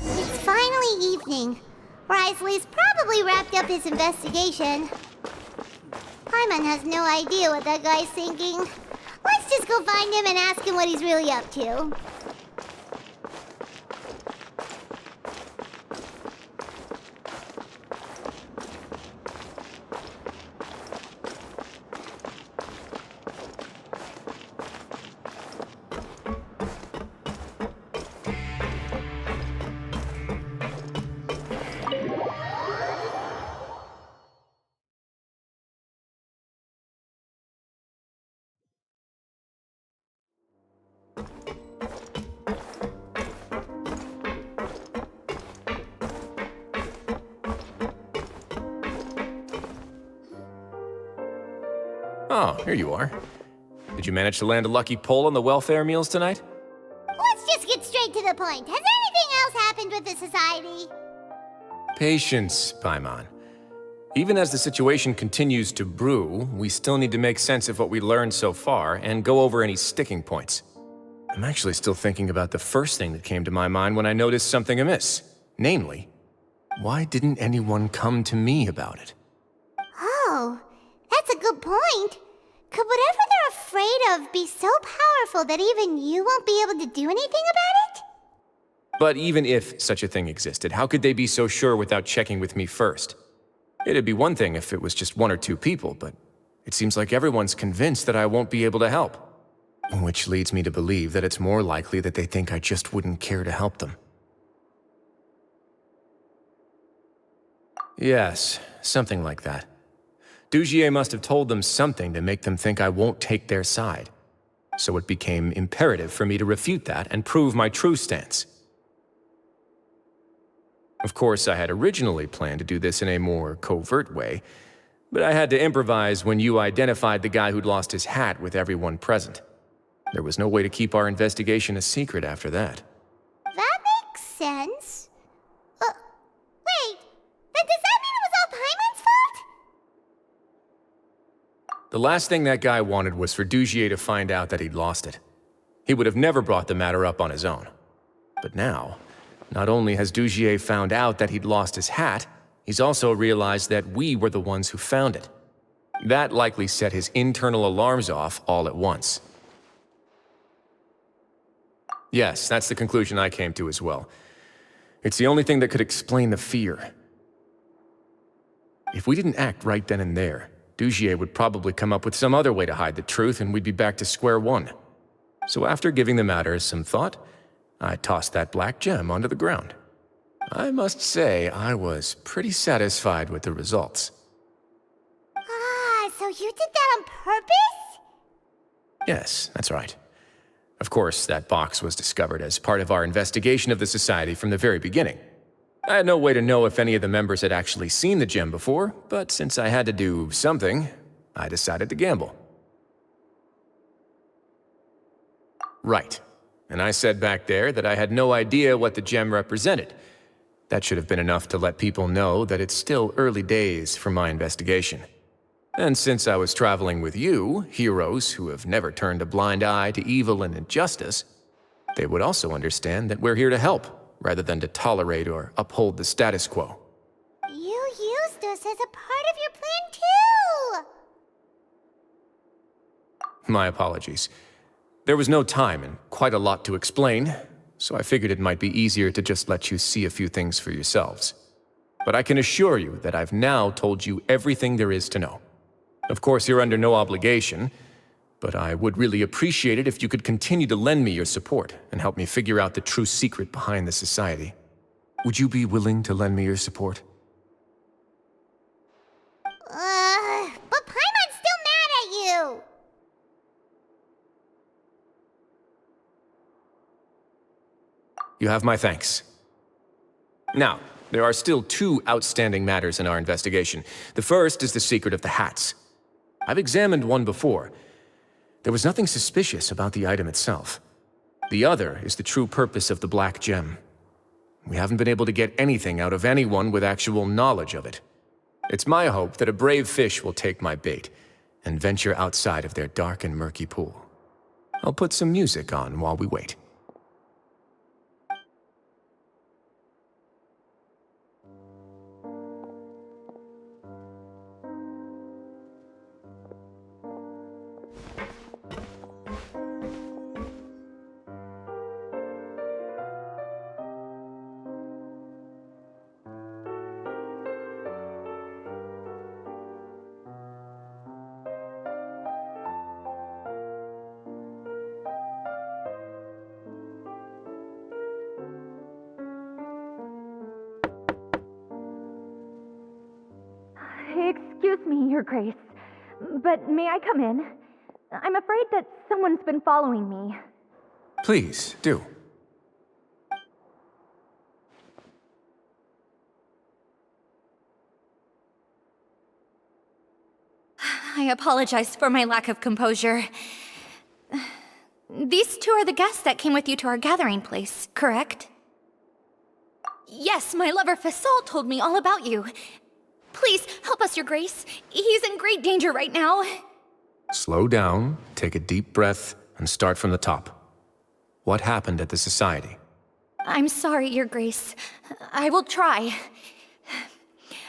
It's finally evening. Wriothesley's probably wrapped up his investigation. Paimon has no idea what that guy's thinking. Let's just go find him and ask him what he's really up to. Oh, here you are. Did you manage to land a lucky pull on the welfare meals tonight? Let's just get straight to the point. Has anything else happened with the society? Patience, Paimon. Even as the situation continues to brew, we still need to make sense of what we learned so far and go over any sticking points. I'm actually still thinking about the first thing that came to my mind when I noticed something amiss. Namely, why didn't anyone come to me about it? Oh, that's a good point. Could whatever they're afraid of be so powerful that even you won't be able to do anything about it? But even if such a thing existed, how could they be so sure without checking with me first? It'd be one thing if it was just one or two people, but it seems like everyone's convinced that I won't be able to help. Which leads me to believe that it's more likely that they think I just wouldn't care to help them. Yes, something like that. Dugier must have told them something to make them think I won't take their side. So it became imperative for me to refute that and prove my true stance. Of course, I had originally planned to do this in a more covert way, But I had to improvise when you identified the guy who'd lost his hat with everyone present. There was no way to keep our investigation a secret after that. That makes sense. Wait, then does that mean it was all Paimon's fault? The last thing that guy wanted was for Dugier to find out that he'd lost it. He would have never brought the matter up on his own. But now, not only has Dugier found out that he'd lost his hat, he's also realized that we were the ones who found it. That likely set his internal alarms off all at once. Yes, that's the conclusion I came to as well. It's the only thing that could explain the fear. If we didn't act right then and there, Dugier would probably come up with some other way to hide the truth and we'd be back to square one. So after giving the matter some thought, I tossed that black gem onto the ground. I must say, I was pretty satisfied with the results. Ah, so you did that on purpose? Yes, that's right. Of course, that box was discovered as part of our investigation of the Society from the very beginning. I had no way to know if any of the members had actually seen the gem before, but since I had to do something, I decided to gamble. Right. And I said back there that I had no idea what the gem represented. That should have been enough to let people know that it's still early days for my investigation. And since I was traveling with you, heroes who have never turned a blind eye to evil and injustice, they would also understand that we're here to help, rather than to tolerate or uphold the status quo. You used us as a part of your plan too! My apologies. There was no time and quite a lot to explain, so I figured it might be easier to just let you see a few things for yourselves. But I can assure you that I've now told you everything there is to know. Of course, you're under no obligation, but I would really appreciate it if you could continue to lend me your support and help me figure out the true secret behind the Society. Would you be willing to lend me your support? But Paimon's still mad at you! You have my thanks. Now, there are still two outstanding matters in our investigation. The first is the secret of the hats. I've examined one before. There was nothing suspicious about the item itself. The other is the true purpose of the black gem. We haven't been able to get anything out of anyone with actual knowledge of it. It's my hope that a brave fish will take my bait and venture outside of their dark and murky pool. I'll put some music on while we wait. Excuse me, Your Grace, but may I come in? I'm afraid that someone's been following me. Please, do. I apologize for my lack of composure. These two are the guests that came with you to our gathering place, correct? Yes, my lover Fasol told me all about you. Please, help us, Your Grace. He's in great danger right now. Slow down, take a deep breath, and start from the top. What happened at the Society? I'm sorry, Your Grace. I will try.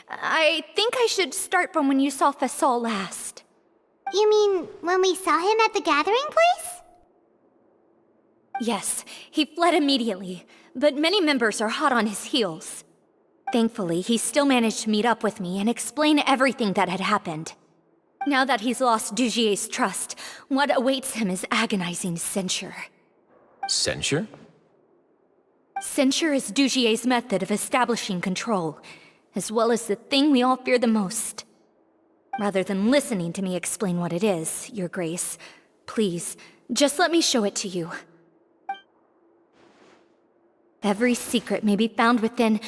I think I should start from when you saw Fasol last. You mean when we saw him at the gathering place? Yes, he fled immediately, but many members are hot on his heels. Thankfully, he still managed to meet up with me and explain everything that had happened. Now that he's lost Dugier's trust, what awaits him is agonizing censure. Censure? Censure is Dugier's method of establishing control, as well as the thing we all fear the most. Rather than listening to me explain what it is, Your Grace, please, just let me show it to you. Every secret may be found within...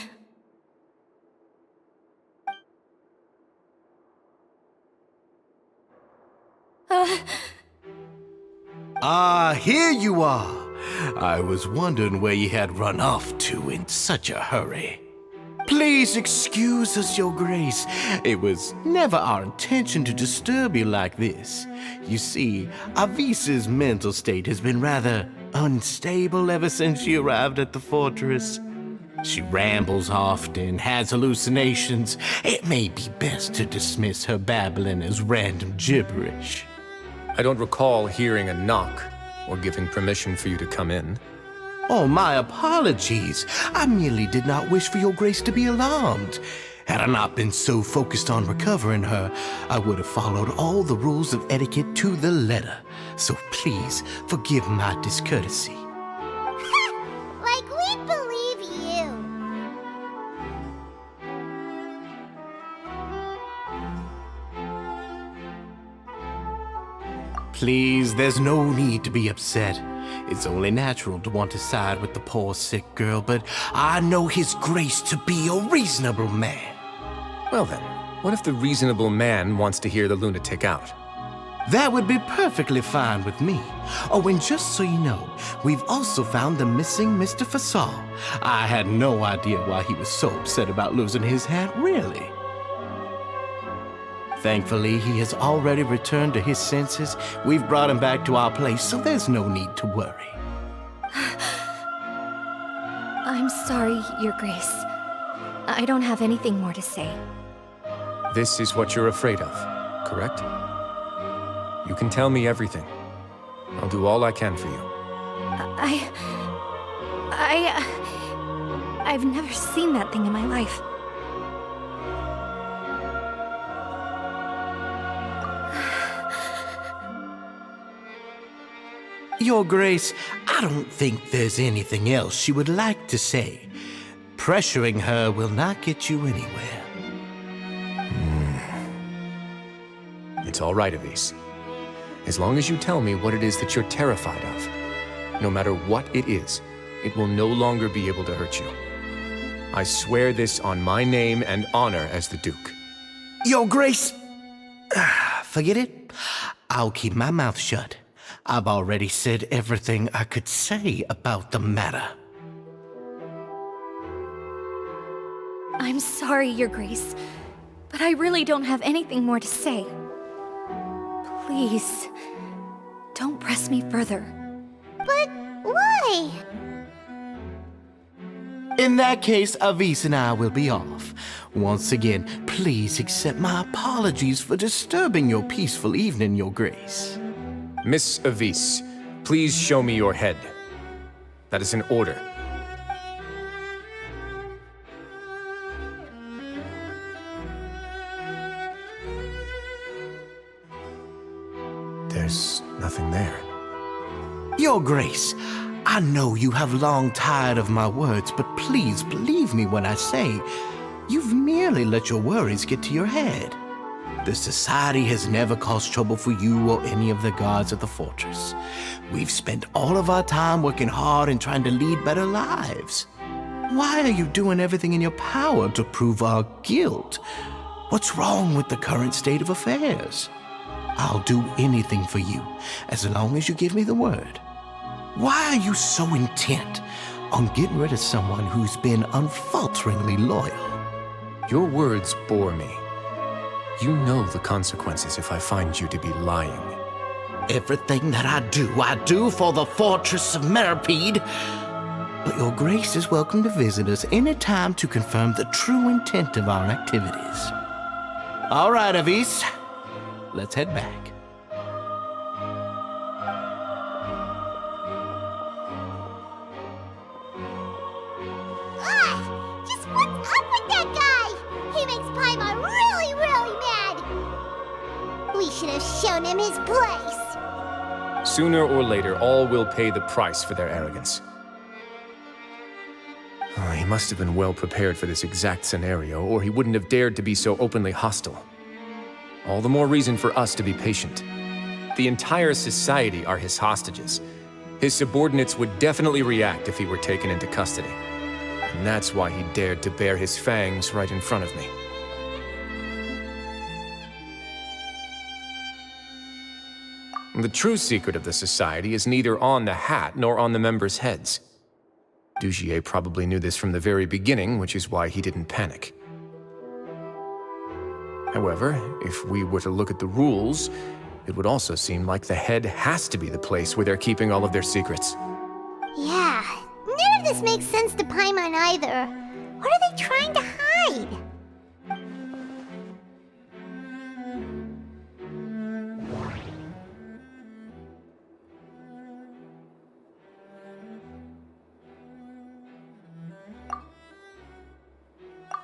Here you are. I was wondering where you had run off to in such a hurry. Please excuse us, Your Grace. It was never our intention to disturb you like this. You see, Avisa's mental state has been rather unstable ever since she arrived at the fortress. She rambles often, has hallucinations. It may be best to dismiss her babbling as random gibberish. I don't recall hearing a knock or giving permission for you to come in. Oh, my apologies. I merely did not wish for Your Grace to be alarmed. Had I not been so focused on recovering her, I would have followed all the rules of etiquette to the letter. So please forgive my discourtesy. Like we'd believe you. Please, there's no need to be upset. It's only natural to want to side with the poor sick girl, but I know His Grace to be a reasonable man. Well then, what if the reasonable man wants to hear the lunatic out? That would be perfectly fine with me. Oh, and just so you know, we've also found the missing Mr. Fasal. I had no idea why he was so upset about losing his hat, really. Thankfully, he has already returned to his senses. We've brought him back to our place, so there's no need to worry. I'm sorry, Your Grace. I don't have anything more to say. This is what you're afraid of, correct? You can tell me everything. I'll do all I can for you. I've never seen that thing in my life. Your Grace, I don't think there's anything else she would like to say. Pressuring her will not get you anywhere. It's all right, Avise. As long as you tell me what it is that you're terrified of, no matter what it is, it will no longer be able to hurt you. I swear this on my name and honor as the Duke. Your Grace, forget it. I'll keep my mouth shut. I've already said everything I could say about the matter. I'm sorry, Your Grace, but I really don't have anything more to say. Please, don't press me further. But why? In that case, Avise and I will be off. Once again, please accept my apologies for disturbing your peaceful evening, Your Grace. Miss Avise, please show me your head. That is an order. There's nothing there. Your Grace, I know you have long tired of my words, but please believe me when I say you've merely let your worries get to your head. The Society has never caused trouble for you or any of the guards at the fortress. We've spent all of our time working hard and trying to lead better lives. Why are you doing everything in your power to prove our guilt? What's wrong with the current state of affairs? I'll do anything for you, as long as you give me the word. Why are you so intent on getting rid of someone who's been unfalteringly loyal? Your words bore me. You know the consequences if I find you to be lying. Everything that I do for the Fortress of Meripede. But Your Grace is welcome to visit us any time to confirm the true intent of our activities. All right, Avise. Let's head back. Just what's up with that guy? He makes Paimon really, really mad. We should have shown him his place. Sooner or later, all will pay the price for their arrogance. Oh, he must have been well prepared for this exact scenario, or he wouldn't have dared to be so openly hostile. All the more reason for us to be patient. The entire society are his hostages. His subordinates would definitely react if he were taken into custody. And that's why he dared to bare his fangs right in front of me. The true secret of the Society is neither on the hat nor on the members' heads. Dugier probably knew this from the very beginning, which is why he didn't panic. However, if we were to look at the rules, it would also seem like the head has to be the place where they're keeping all of their secrets. Yeah, none of this makes sense to Paimon either. What are they trying to hide?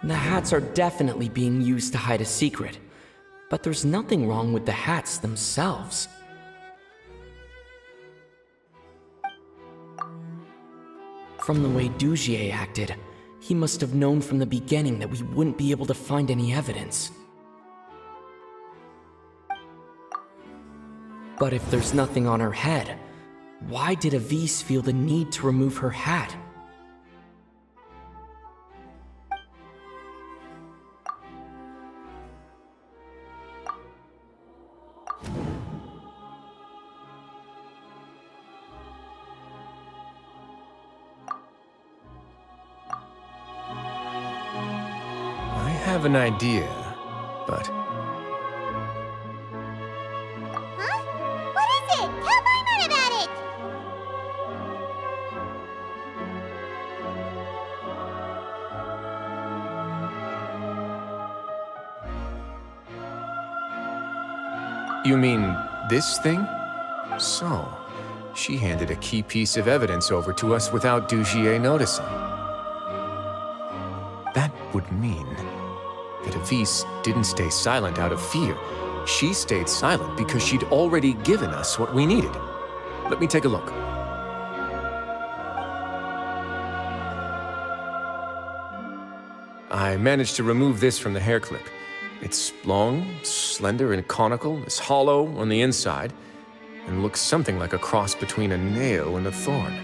The hats are definitely being used to hide a secret, but there's nothing wrong with the hats themselves. From the way Dugier acted, he must have known from the beginning that we wouldn't be able to find any evidence. But if there's nothing on her head, why did Avise feel the need to remove her hat? I have an idea, but... Huh? What is it? Tell Paimon about it! You mean this thing? So, she handed a key piece of evidence over to us without Dugier noticing. That would mean that Avise didn't stay silent out of fear. She stayed silent because she'd already given us what we needed. Let me take a look. I managed to remove this from the hair clip. It's long, slender, and conical, it's hollow on the inside, and looks something like a cross between a nail and a thorn.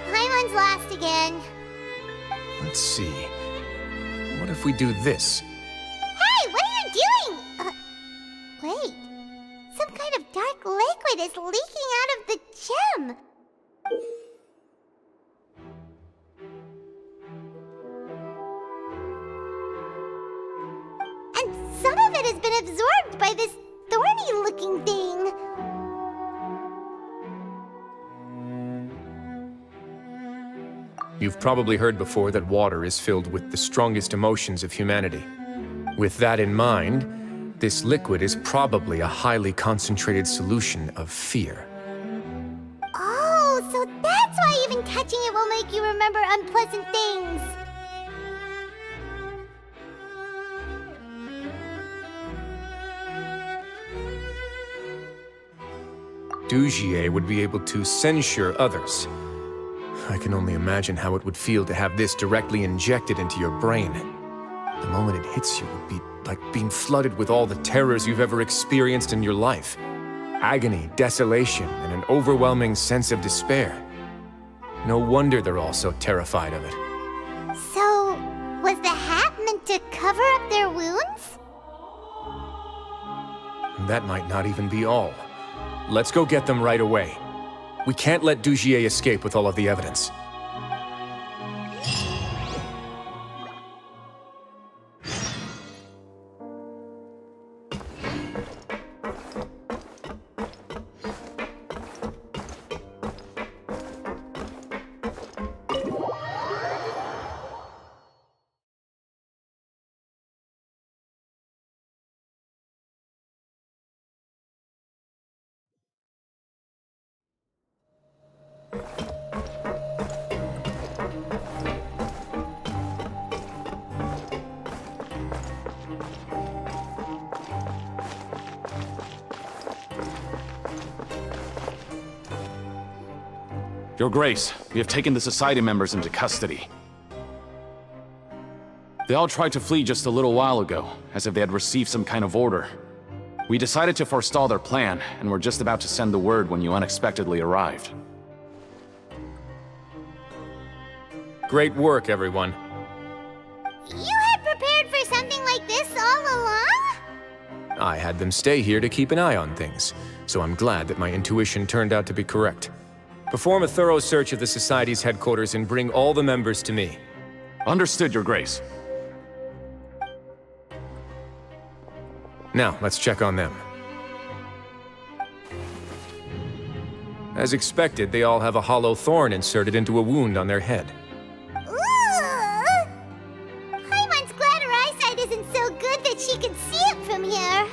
Paimon's lost again. Let's see. What if we do this? Hey, what are you doing? Wait. Some kind of dark liquid is leaking out of the gem. And some of it has been absorbed by this thorny-looking thing. You've probably heard before that water is filled with the strongest emotions of humanity. With that in mind, this liquid is probably a highly concentrated solution of fear. Oh, so that's why even touching it will make you remember unpleasant things. Dugier would be able to censure others. I can only imagine how it would feel to have this directly injected into your brain. The moment it hits you would be like being flooded with all the terrors you've ever experienced in your life. Agony, desolation, and an overwhelming sense of despair. No wonder they're all so terrified of it. So, was the hat meant to cover up their wounds? That might not even be all. Let's go get them right away. We can't let Dugier escape with all of the evidence. Your Grace, we have taken the Society members into custody. They all tried to flee just a little while ago, as if they had received some kind of order. We decided to forestall their plan, and were just about to send the word when you unexpectedly arrived. Great work, everyone. You had prepared I had them stay here to keep an eye on things, so I'm glad that my intuition turned out to be correct. Perform a thorough search of the Society's headquarters and bring all the members to me. Understood, Your Grace. Now, let's check on them. As expected, they all have a hollow thorn inserted into a wound on their head. Ooh! Paimon's glad her eyesight isn't so good that she can see it from here.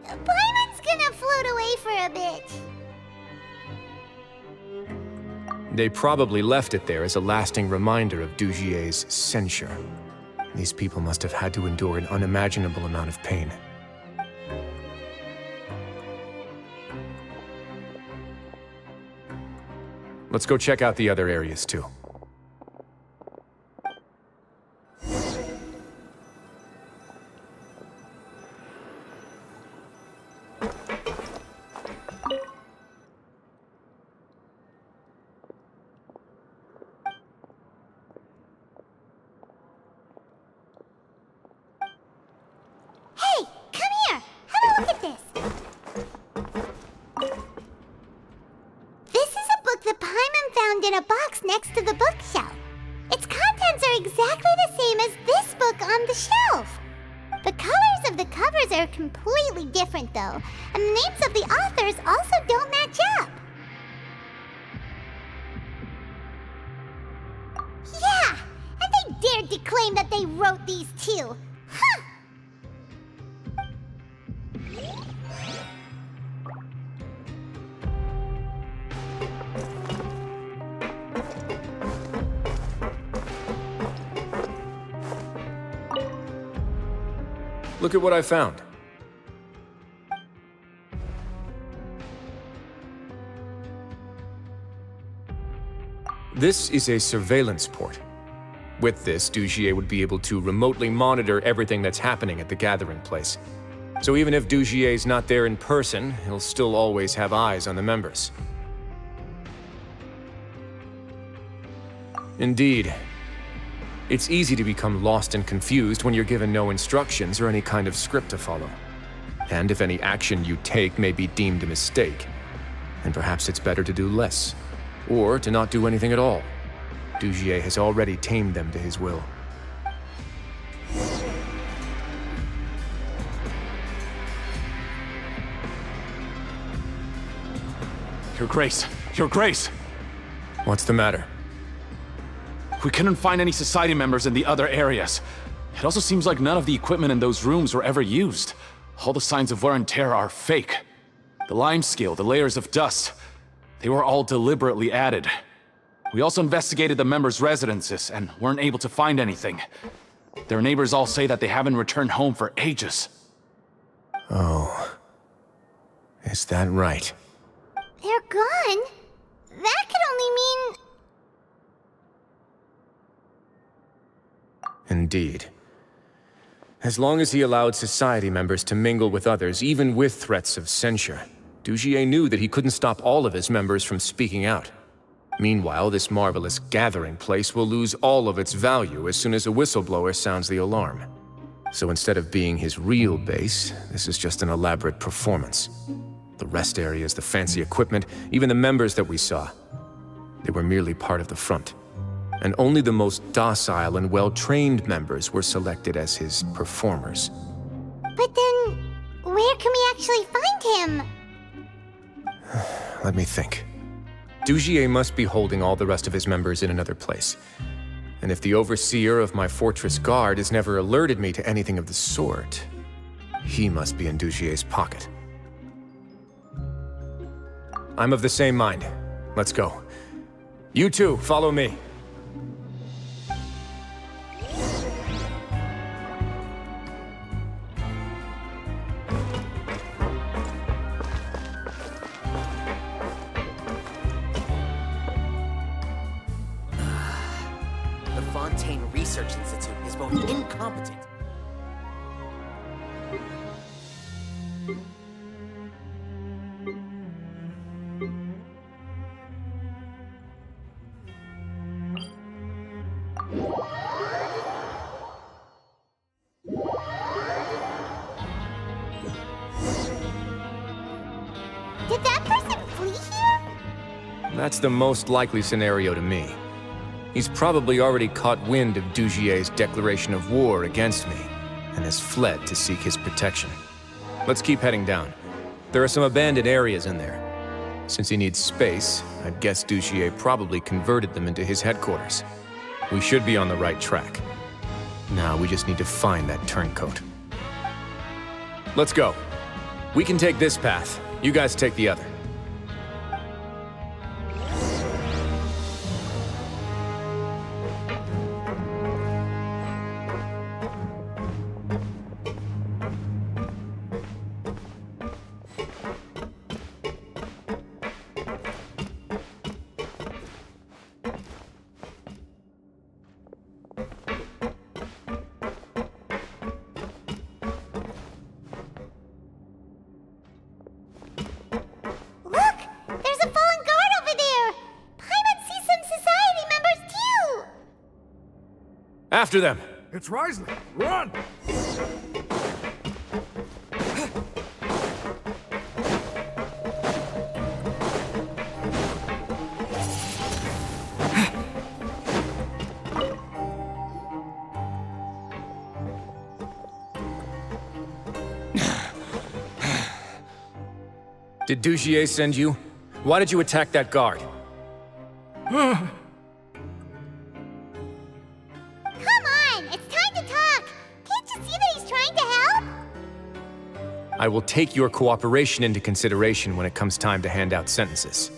Paimon's gonna float away for a bit. They probably left it there as a lasting reminder of Dugier's censure. These people must have had to endure an unimaginable amount of pain. Let's go check out the other areas, too. Hey, come here! Have a look at this! This is a book that Paimon found in a box next to the bookshelf. Its contents are exactly the same as this book on the shelf. The colors of the covers are completely different, though, and the names of the authors also don't match up. Yeah, and they dared to claim that they wrote these too. Huh! Look at what I found. This is a surveillance port. With this, Dugier would be able to remotely monitor everything that's happening at the gathering place. So even if Dugier's not there in person, he'll still always have eyes on the members. Indeed. It's easy to become lost and confused when you're given no instructions or any kind of script to follow. And if any action you take may be deemed a mistake, then perhaps it's better to do less, or to not do anything at all. Dugier has already tamed them to his will. Your Grace! Your Grace! What's the matter? We couldn't find any Society members in the other areas. It also seems like none of the equipment in those rooms were ever used. All the signs of wear and tear are fake. The lime scale, the layers of dust, they were all deliberately added. We also investigated the members' residences and weren't able to find anything. Their neighbors all say that they haven't returned home for ages. Oh. Is that right? They're gone? That could only mean... Indeed. As long as he allowed Society members to mingle with others, even with threats of censure, Dugier knew that he couldn't stop all of his members from speaking out. Meanwhile, this marvelous gathering place will lose all of its value as soon as a whistleblower sounds the alarm. So instead of being his real base, this is just an elaborate performance. The rest areas, the fancy equipment, even the members that we saw, they were merely part of the front. And only the most docile and well-trained members were selected as his performers. But then, where can we actually find him? Let me think. Dugier must be holding all the rest of his members in another place. And if the overseer of my fortress guard has never alerted me to anything of the sort, he must be in Dugier's pocket. I'm of the same mind. Let's go. You two, follow me. Research Institute is both incompetent. That's the most likely scenario to me. He's probably already caught wind of Dugier's declaration of war against me, and has fled to seek his protection. Let's keep heading down. There are some abandoned areas in there. Since he needs space, I'd guess Dugier probably converted them into his headquarters. We should be on the right track. Now we just need to find that turncoat. Let's go. We can take this path. You guys take the other. After them! It's Wriothesley! Run! Did Dugier send you? Why did you attack that guard? I will take your cooperation into consideration when it comes time to hand out sentences.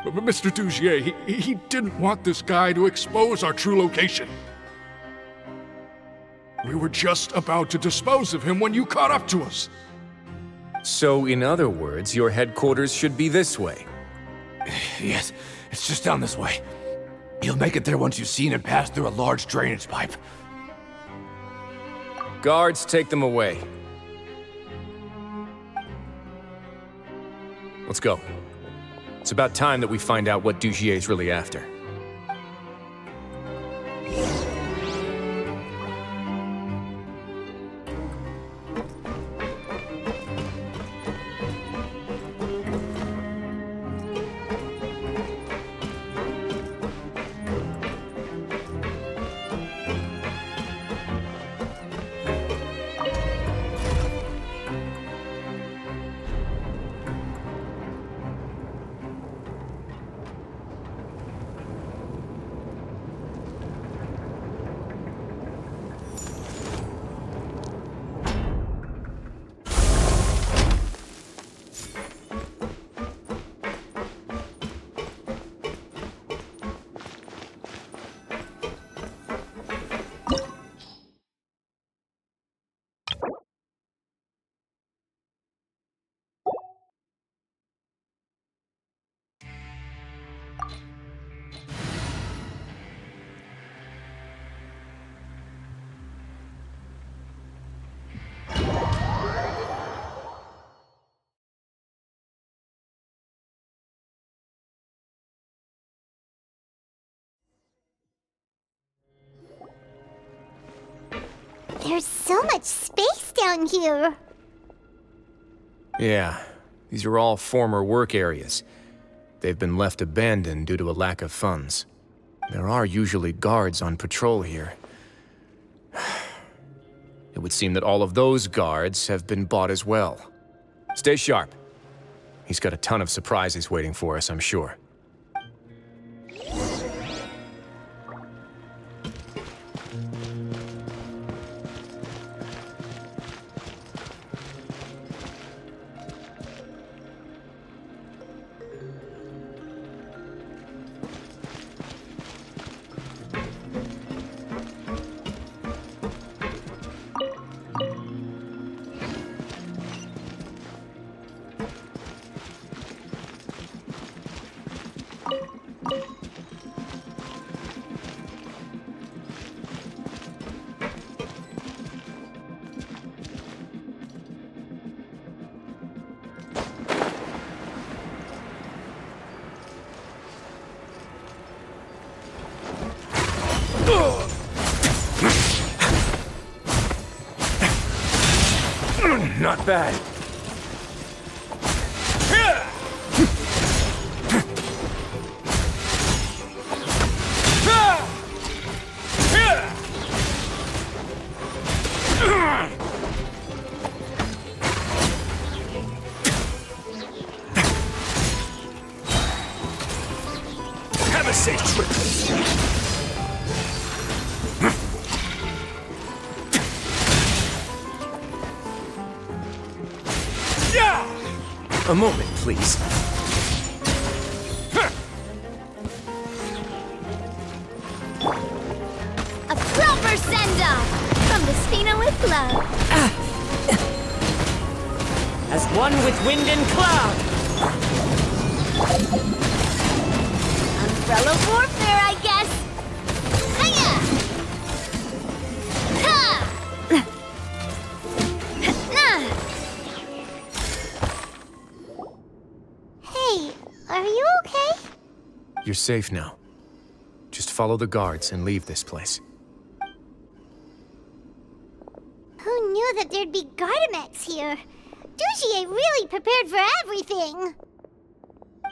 But Mr. Dugier, he didn't want this guy to expose our true location. We were just about to dispose of him when you caught up to us. So, in other words, your headquarters should be this way? Yes, it's just down this way. You'll make it there once you've seen him pass through a large drainage pipe. Guards, take them away. Let's go. It's about time that we find out what Dugier's really after. There's so much space down here. Yeah, these are all former work areas. They've been left abandoned due to a lack of funds. There are usually guards on patrol here. It would seem that all of those guards have been bought as well. Stay sharp. He's got a ton of surprises waiting for us, I'm sure. Not bad. A moment, please. A proper send-off from the Spina with love. As one with wind and cloud. Umbrella warfare, I guess. Hiya! Ha! Hey, are you okay? You're safe now. Just follow the guards and leave this place. Who knew that there'd be Gardamex here? Dugier really prepared for everything.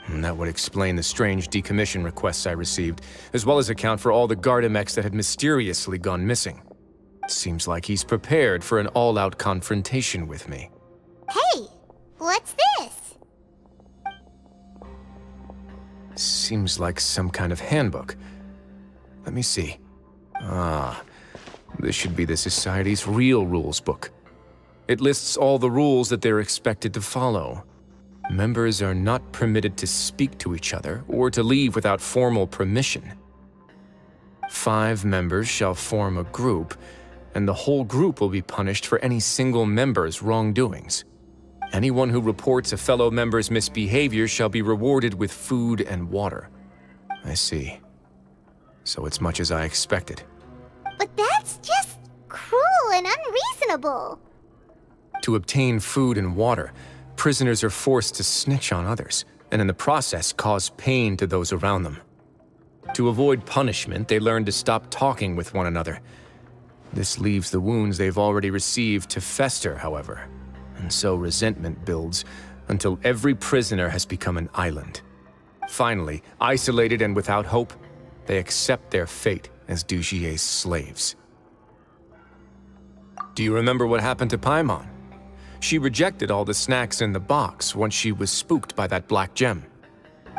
And that would explain the strange decommission requests I received, as well as account for all the Gardamex that had mysteriously gone missing. Seems like he's prepared for an all-out confrontation with me. Hey, what's this? Seems like some kind of handbook. Let me see. Ah, this should be the Society's real rules book. It lists all the rules that they're expected to follow. Members are not permitted to speak to each other or to leave without formal permission. 5 members shall form a group, and the whole group will be punished for any single member's wrongdoings. Anyone who reports a fellow member's misbehavior shall be rewarded with food and water. I see. So it's much as I expected. But that's just cruel and unreasonable. To obtain food and water, prisoners are forced to snitch on others, and in the process cause pain to those around them. To avoid punishment, they learn to stop talking with one another. This leaves the wounds they've already received to fester, however, and so resentment builds until every prisoner has become an island. Finally, isolated and without hope, they accept their fate as Dugier's slaves. Do you remember what happened to Paimon? She rejected all the snacks in the box once she was spooked by that black gem.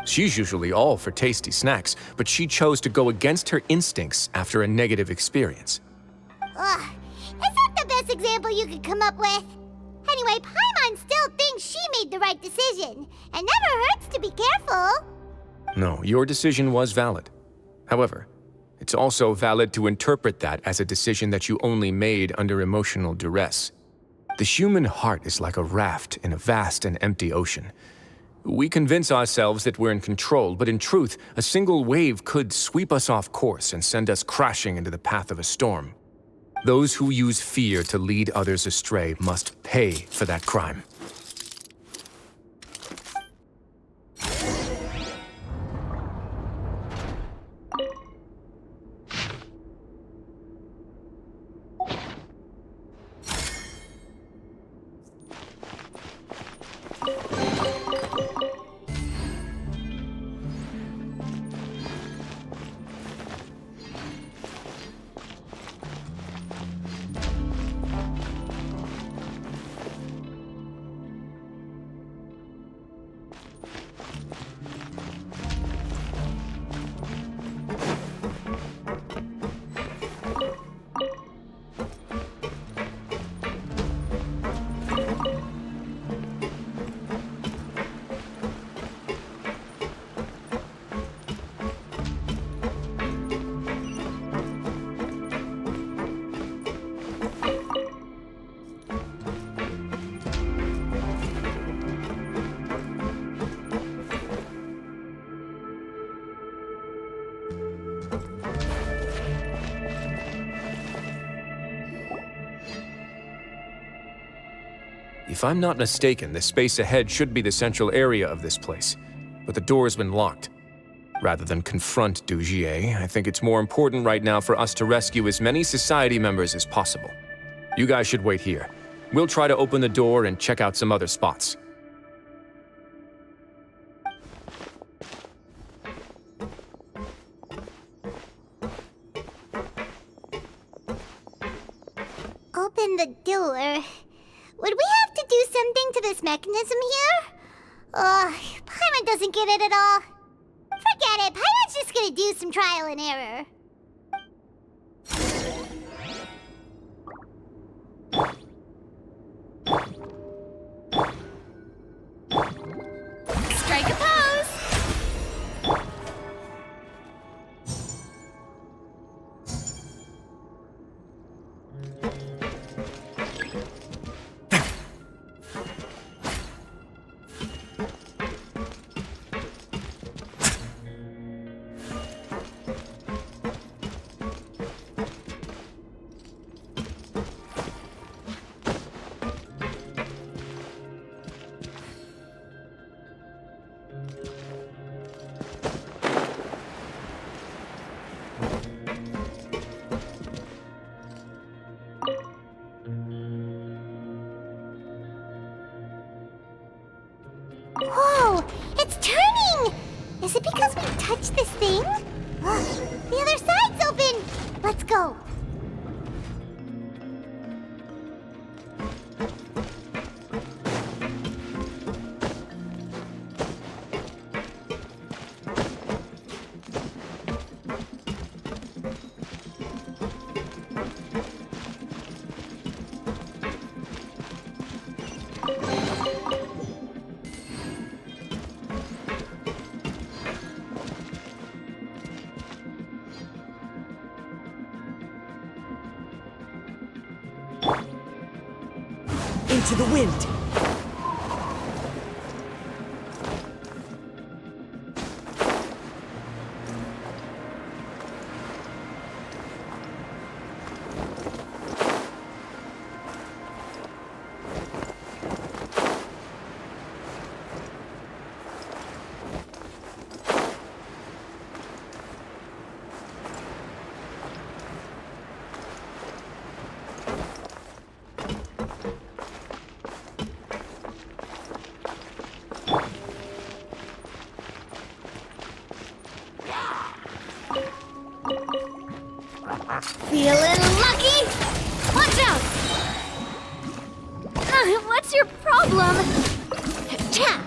She's usually all for tasty snacks, but she chose to go against her instincts after a negative experience. Ugh, is that the best example you could come up with? Anyway, Paimon still thinks she made the right decision, and never hurts to be careful. No, your decision was valid. However, it's also valid to interpret that as a decision that you only made under emotional duress. The human heart is like a raft in a vast and empty ocean. We convince ourselves that we're in control, but in truth, a single wave could sweep us off course and send us crashing into the path of a storm. Those who use fear to lead others astray must pay for that crime. If I'm not mistaken, the space ahead should be the central area of this place, but the door's been locked. Rather than confront Dugier, I think it's more important right now for us to rescue as many Society members as possible. You guys should wait here. We'll try to open the door and check out some other spots. Open the door. Would we have to do something to this mechanism here? Paimon doesn't get it at all. Forget it, Paimon's just gonna do some trial and error. Is it because we touched this thing? The other side's open! Let's go. Into the wind! Feeling lucky? Watch out! What's your problem? Cha!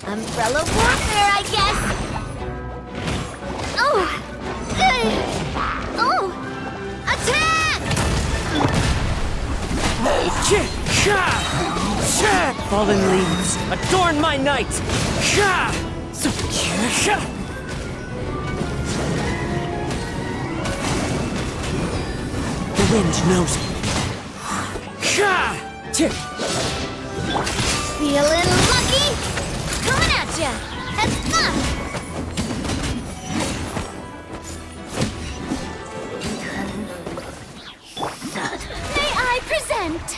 Umbrella warfare, I guess! Oh! Oh! Attack! Fallen leaves, adorn my night! The wind knows me. Feeling lucky? Coming at ya! Have fun! May I present?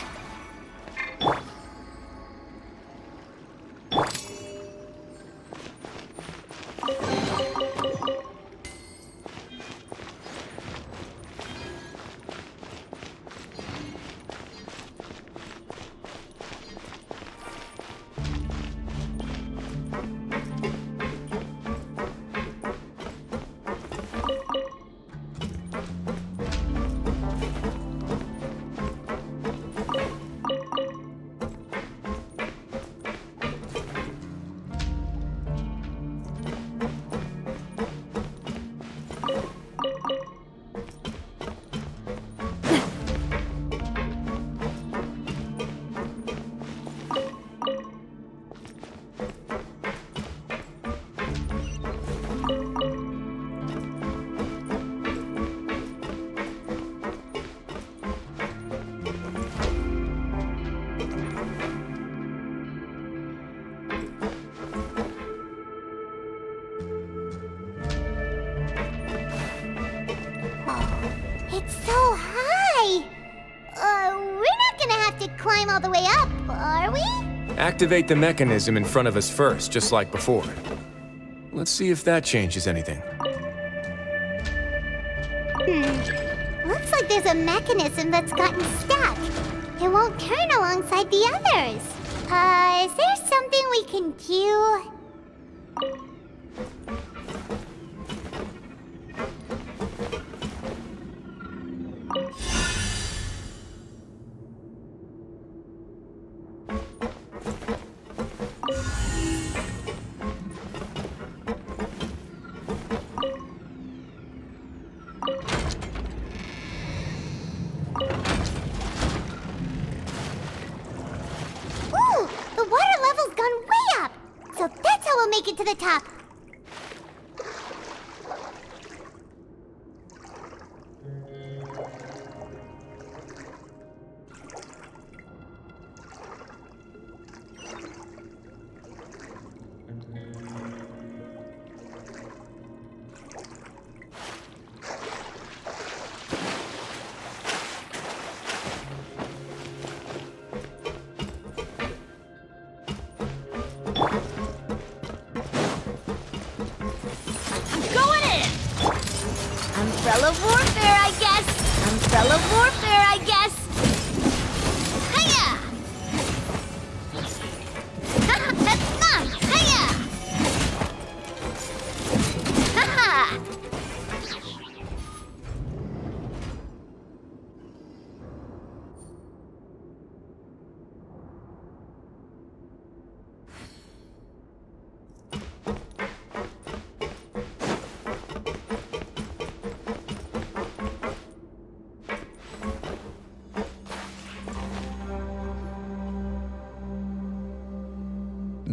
It's so high! We're not gonna have to climb all the way up, are we? Activate the mechanism in front of us first, just like before. Let's see if that changes anything. Looks like there's a mechanism that's gotten stuck. It won't turn alongside the others. Is there something we can do? Ooh, the water level's gone way up. So that's how we'll make it to the top. Umbrella warfare, I guess. Umbrella warfare, I guess. Hiya! That's not. Hiya! Haha!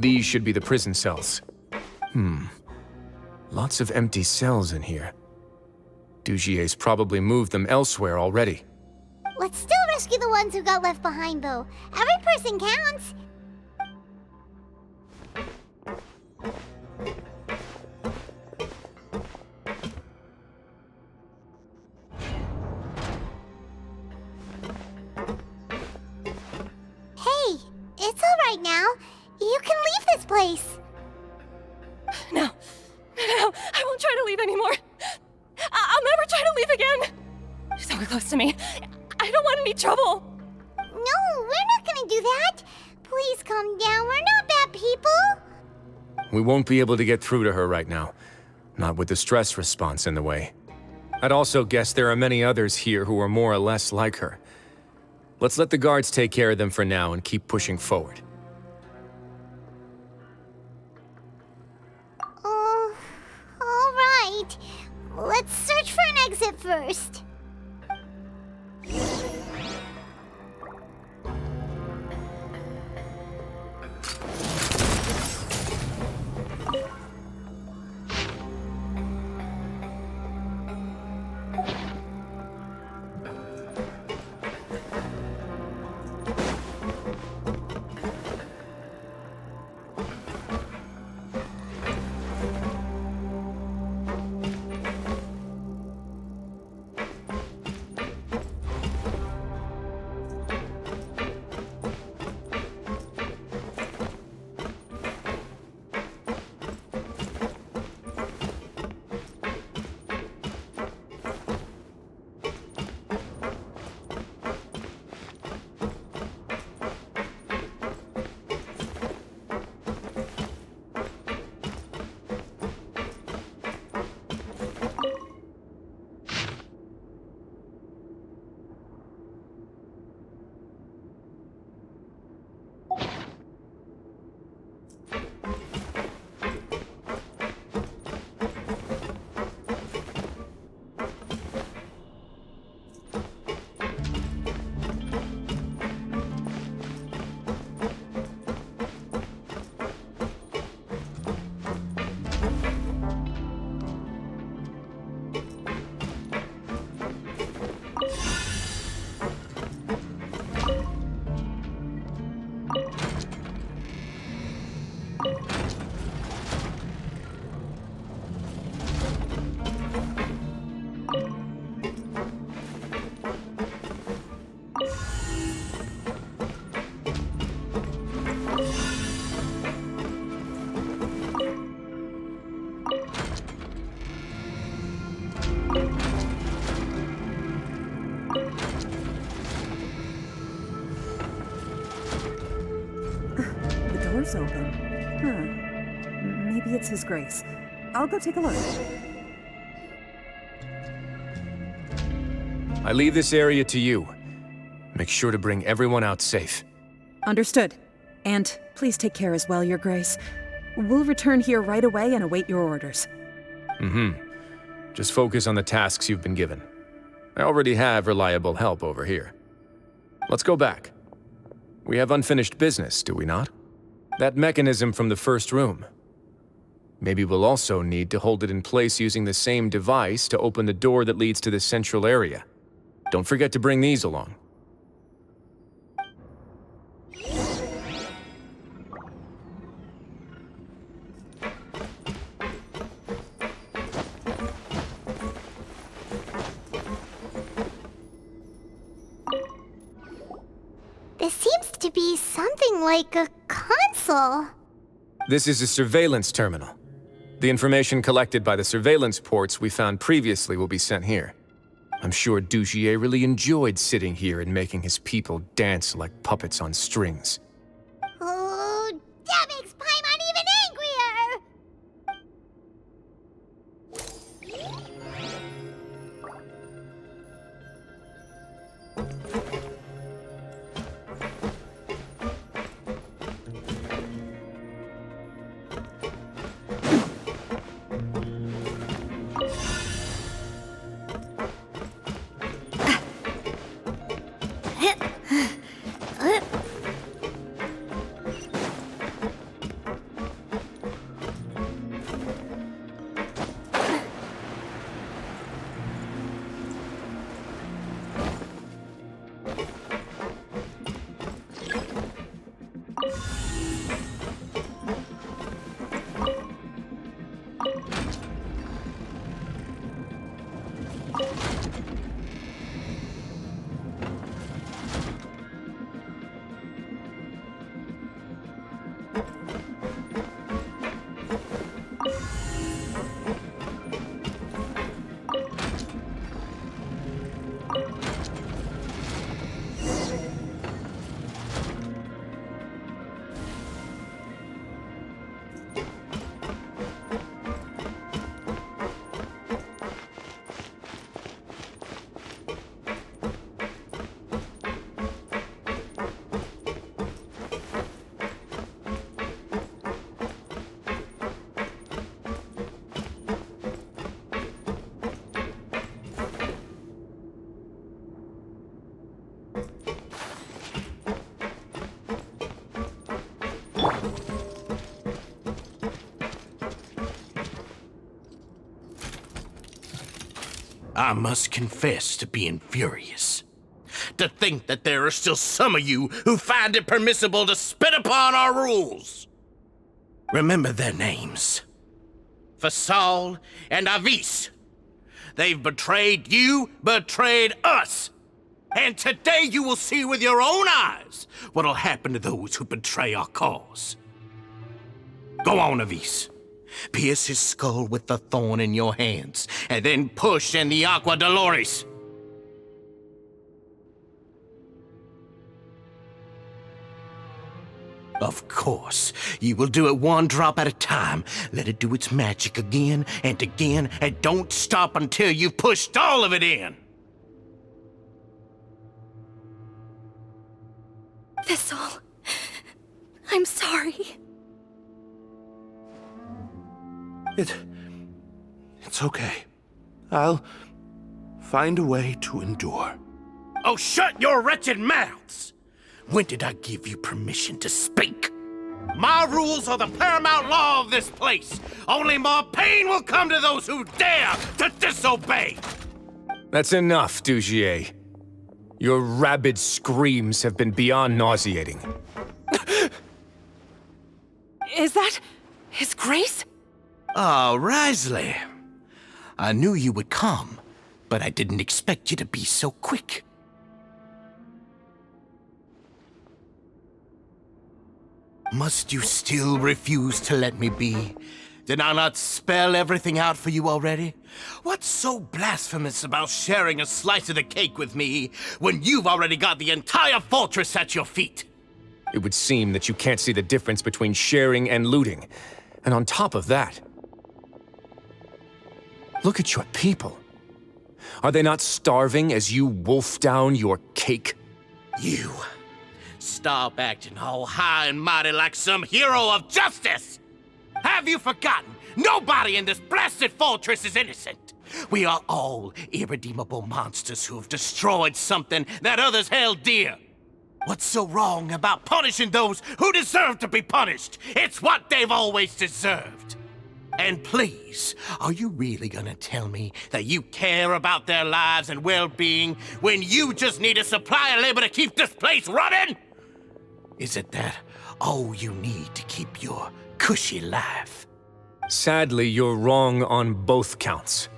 These should be the prison cells. Lots of empty cells in here. Dugier's probably moved them elsewhere already. Let's still rescue the ones who got left behind, though. Every person counts. Hey, it's all right now. You can leave this place. No, I won't try to leave anymore. I'll never try to leave again. You're so close to me. I don't want any trouble. No, we're not gonna do that. Please calm down. We're not bad people. We won't be able to get through to her right now. Not with the stress response in the way. I'd also guess there are many others here who are more or less like her. Let's let the guards take care of them for now and keep pushing forward. All right. Let's search for an exit first. door's open. Maybe it's His Grace. I'll go take a look. I leave this area to you. Make sure to bring everyone out safe. Understood. And please take care as well, Your Grace. We'll return here right away and await your orders. Just focus on the tasks you've been given. I already have reliable help over here. Let's go back. We have unfinished business, do we not? That mechanism from the first room. Maybe we'll also need to hold it in place using the same device to open the door that leads to the central area. Don't forget to bring these along. This seems to be something like a console. This is a surveillance terminal. The information collected by the surveillance ports we found previously will be sent here. I'm sure Dugier really enjoyed sitting here and making his people dance like puppets on strings. Oh, that makes Paimon even angrier! I must confess to being furious. To think that there are still some of you who find it permissible to spit upon our rules. Remember their names. Fasal and Avis. They've betrayed you, betrayed us. And today you will see with your own eyes what'll happen to those who betray our cause. Go on, Avis. Pierce his skull with the thorn in your hands, and then push in the Aqua Dolores. Of course, you will do it one drop at a time. Let it do its magic again, and don't stop until you've pushed all of it in. Thistle, I'm sorry. It's okay. I'll find a way to endure. Oh, shut your wretched mouths! When did I give you permission to speak? My rules are the paramount law of this place. Only more pain will come to those who dare to disobey. That's enough, Dugier. Your rabid screams have been beyond nauseating. Is that His Grace? Oh, Wriothesley. I knew you would come, but I didn't expect you to be so quick. Must you still refuse to let me be? Did I not spell everything out for you already? What's so blasphemous about sharing a slice of the cake with me when you've already got the entire fortress at your feet? It would seem that you can't see the difference between sharing and looting. And on top of that, look at your people. Are they not starving as you wolf down your cake? You. Stop acting all high and mighty like some hero of justice! Have you forgotten? Nobody in this blasted fortress is innocent. We are all irredeemable monsters who have destroyed something that others held dear. What's so wrong about punishing those who deserve to be punished? It's what they've always deserved. And please, are you really gonna tell me that you care about their lives and well-being when you just need a supply of labor to keep this place running? Is it that all you need to keep your cushy life? Sadly, you're wrong on both counts.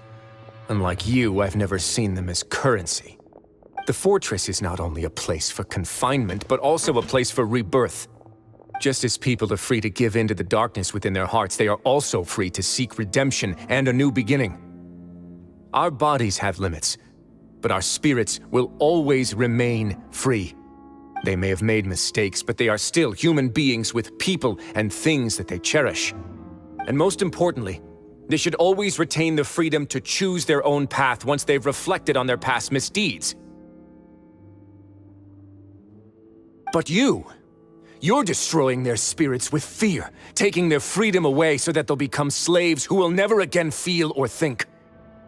Unlike you, I've never seen them as currency. The fortress is not only a place for confinement, but also a place for rebirth. Just as people are free to give in to the darkness within their hearts, they are also free to seek redemption and a new beginning. Our bodies have limits, but our spirits will always remain free. They may have made mistakes, but they are still human beings with people and things that they cherish. And most importantly, they should always retain the freedom to choose their own path once they've reflected on their past misdeeds. But you're destroying their spirits with fear, taking their freedom away so that they'll become slaves who will never again feel or think.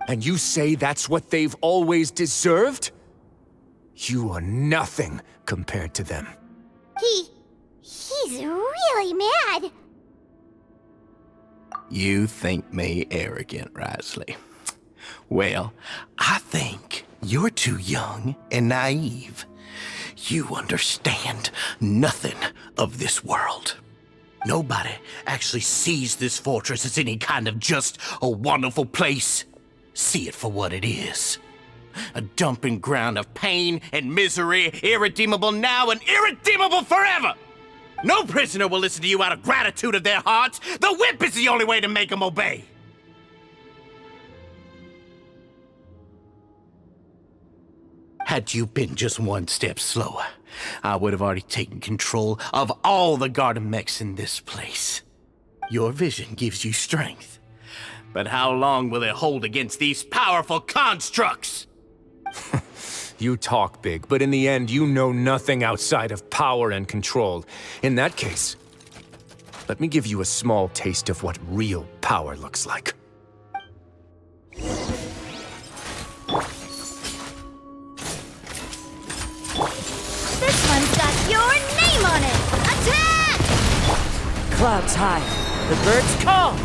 And you say that's what they've always deserved? You are nothing compared to them. He's really mad. You think me arrogant, Wriothesley? Well, I think you're too young and naive. You understand nothing of this world. Nobody actually sees this fortress as any kind of just a wonderful place. See it for what it is. A dumping ground of pain and misery, irredeemable now and irredeemable forever! No prisoner will listen to you out of gratitude of their hearts. The whip is the only way to make them obey. Had you been just one step slower, I would have already taken control of all the garden mechs in this place. Your vision gives you strength. But how long will it hold against these powerful constructs? You talk big, but in the end, you know nothing outside of power and control. In that case, let me give you a small taste of what real power looks like. This one's got your name on it! Attack! Clouds high, the birds call!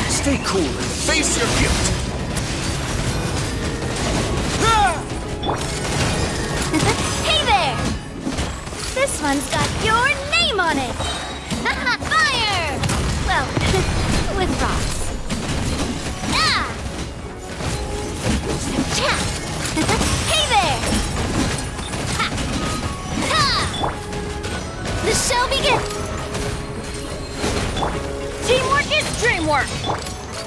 Stay cool and face your guilt! Hey there! This one's got your name on it! Fire! Well, with rocks. Ah! Cha! Hey there! Ha! Ha! The show begins! Teamwork is dreamwork!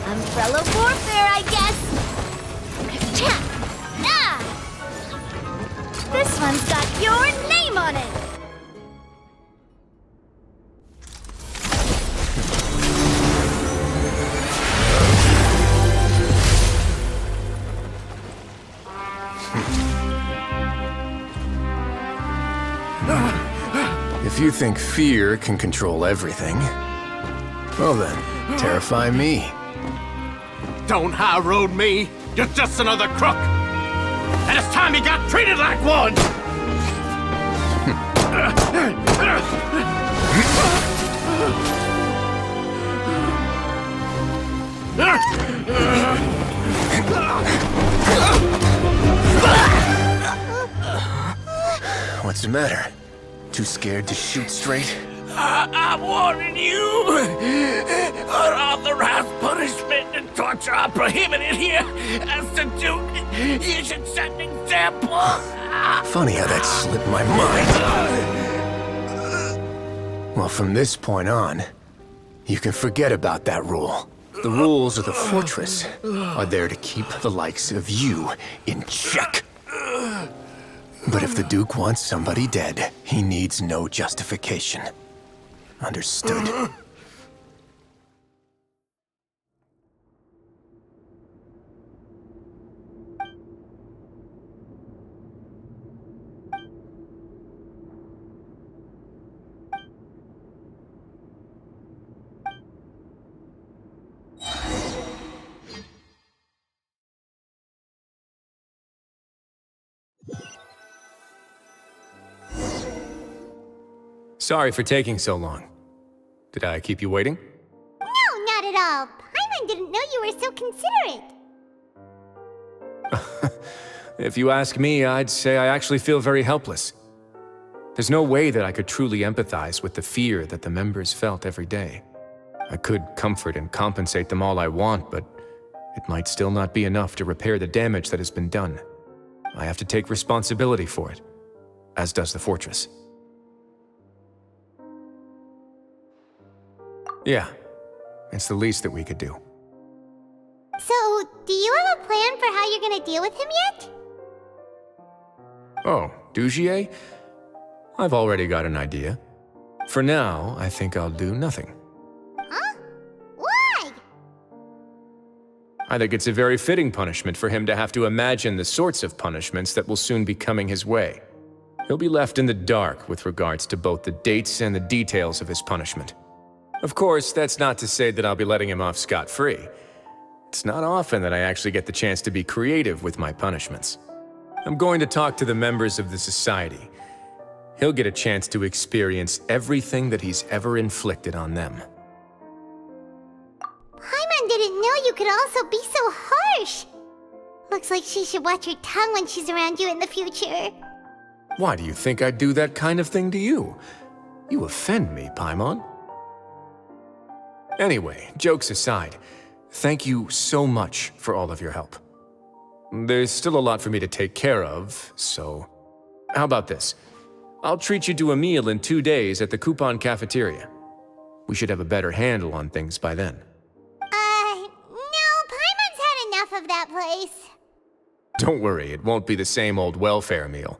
Umbrella warfare, I guess! Cha! Ah! This one's got your name on it! If you think fear can control everything, well then, terrify me. Don't high road me. You're just another crook. And it's time you got treated like one! What's the matter? Too scared to shoot straight? I'm warning you! Unauthorized punishment and torture are prohibited here! As the Duke, you should set an example! Funny how that slipped my mind. Well, from this point on, you can forget about that rule. The rules of the fortress are there to keep the likes of you in check. But if the Duke wants somebody dead, he needs no justification. Understood. Sorry for taking so long. Did I keep you waiting? No, not at all. Paimon didn't know you were so considerate. If you ask me, I'd say I actually feel very helpless. There's no way that I could truly empathize with the fear that the members felt every day. I could comfort and compensate them all I want, but it might still not be enough to repair the damage that has been done. I have to take responsibility for it, as does the fortress. Yeah, it's the least that we could do. So, do you have a plan for how you're gonna deal with him yet? Oh, Dugier? I've already got an idea. For now, I think I'll do nothing. Huh? Why? I think it's a very fitting punishment for him to have to imagine the sorts of punishments that will soon be coming his way. He'll be left in the dark with regards to both the dates and the details of his punishment. Of course, that's not to say that I'll be letting him off scot-free. It's not often that I actually get the chance to be creative with my punishments. I'm going to talk to the members of the society. He'll get a chance to experience everything that he's ever inflicted on them. Paimon didn't know you could also be so harsh. Looks like she should watch her tongue when she's around you in the future. Why do you think I'd do that kind of thing to you? You offend me, Paimon. Anyway, jokes aside, thank you so much for all of your help. There's still a lot for me to take care of, so... How about this? I'll treat you to a meal in 2 days at the Coupon Cafeteria. We should have a better handle on things by then. No, Paimon's had enough of that place. Don't worry, it won't be the same old welfare meal.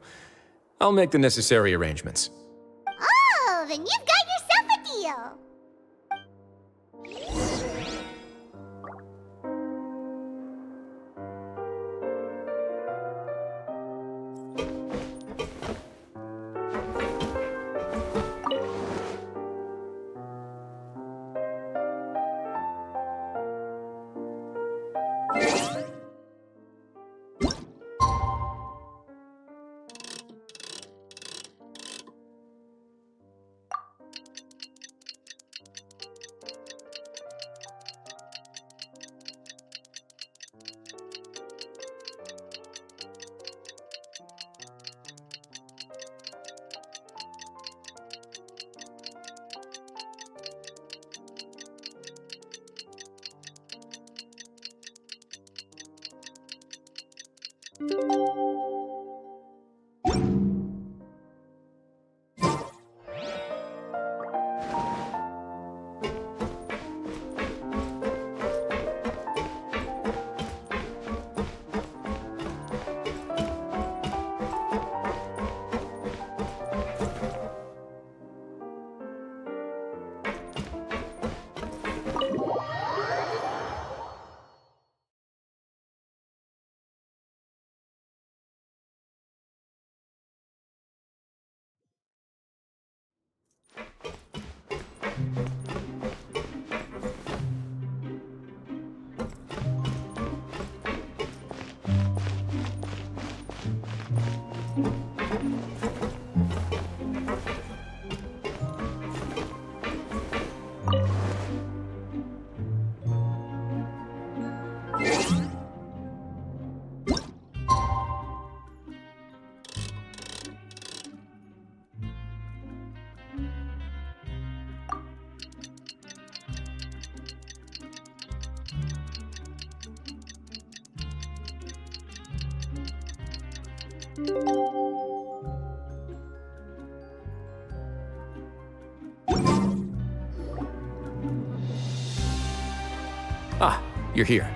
I'll make the necessary arrangements. Oh, then you've got yourself a deal. Ah, you're here.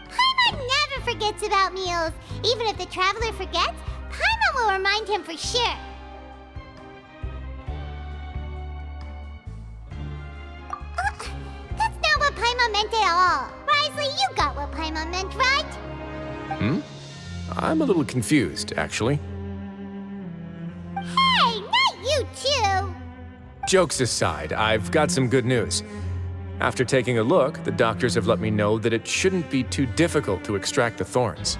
Paimon never forgets about meals. Even if the traveler forgets, Paimon will remind him for sure. That's not what Paimon meant at all. Wriothesley, you got what Paimon meant, right? I'm a little confused, actually. Hey, not you too! Jokes aside, I've got some good news. After taking a look, the doctors have let me know that it shouldn't be too difficult to extract the thorns,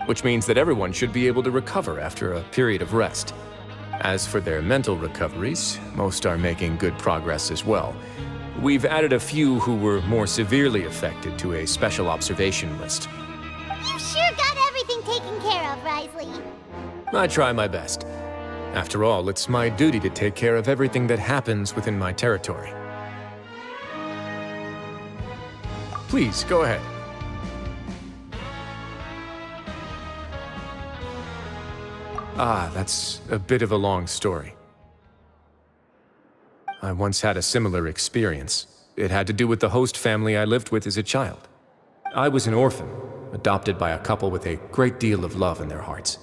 which means that everyone should be able to recover after a period of rest. As for their mental recoveries, most are making good progress as well. We've added a few who were more severely affected to a special observation list. You sure got everything taken care of, Wriothesley. I try my best. After all, it's my duty to take care of everything that happens within my territory. Please, go ahead. Ah, that's a bit of a long story. I once had a similar experience. It had to do with the host family I lived with as a child. I was an orphan, adopted by a couple with a great deal of love in their hearts.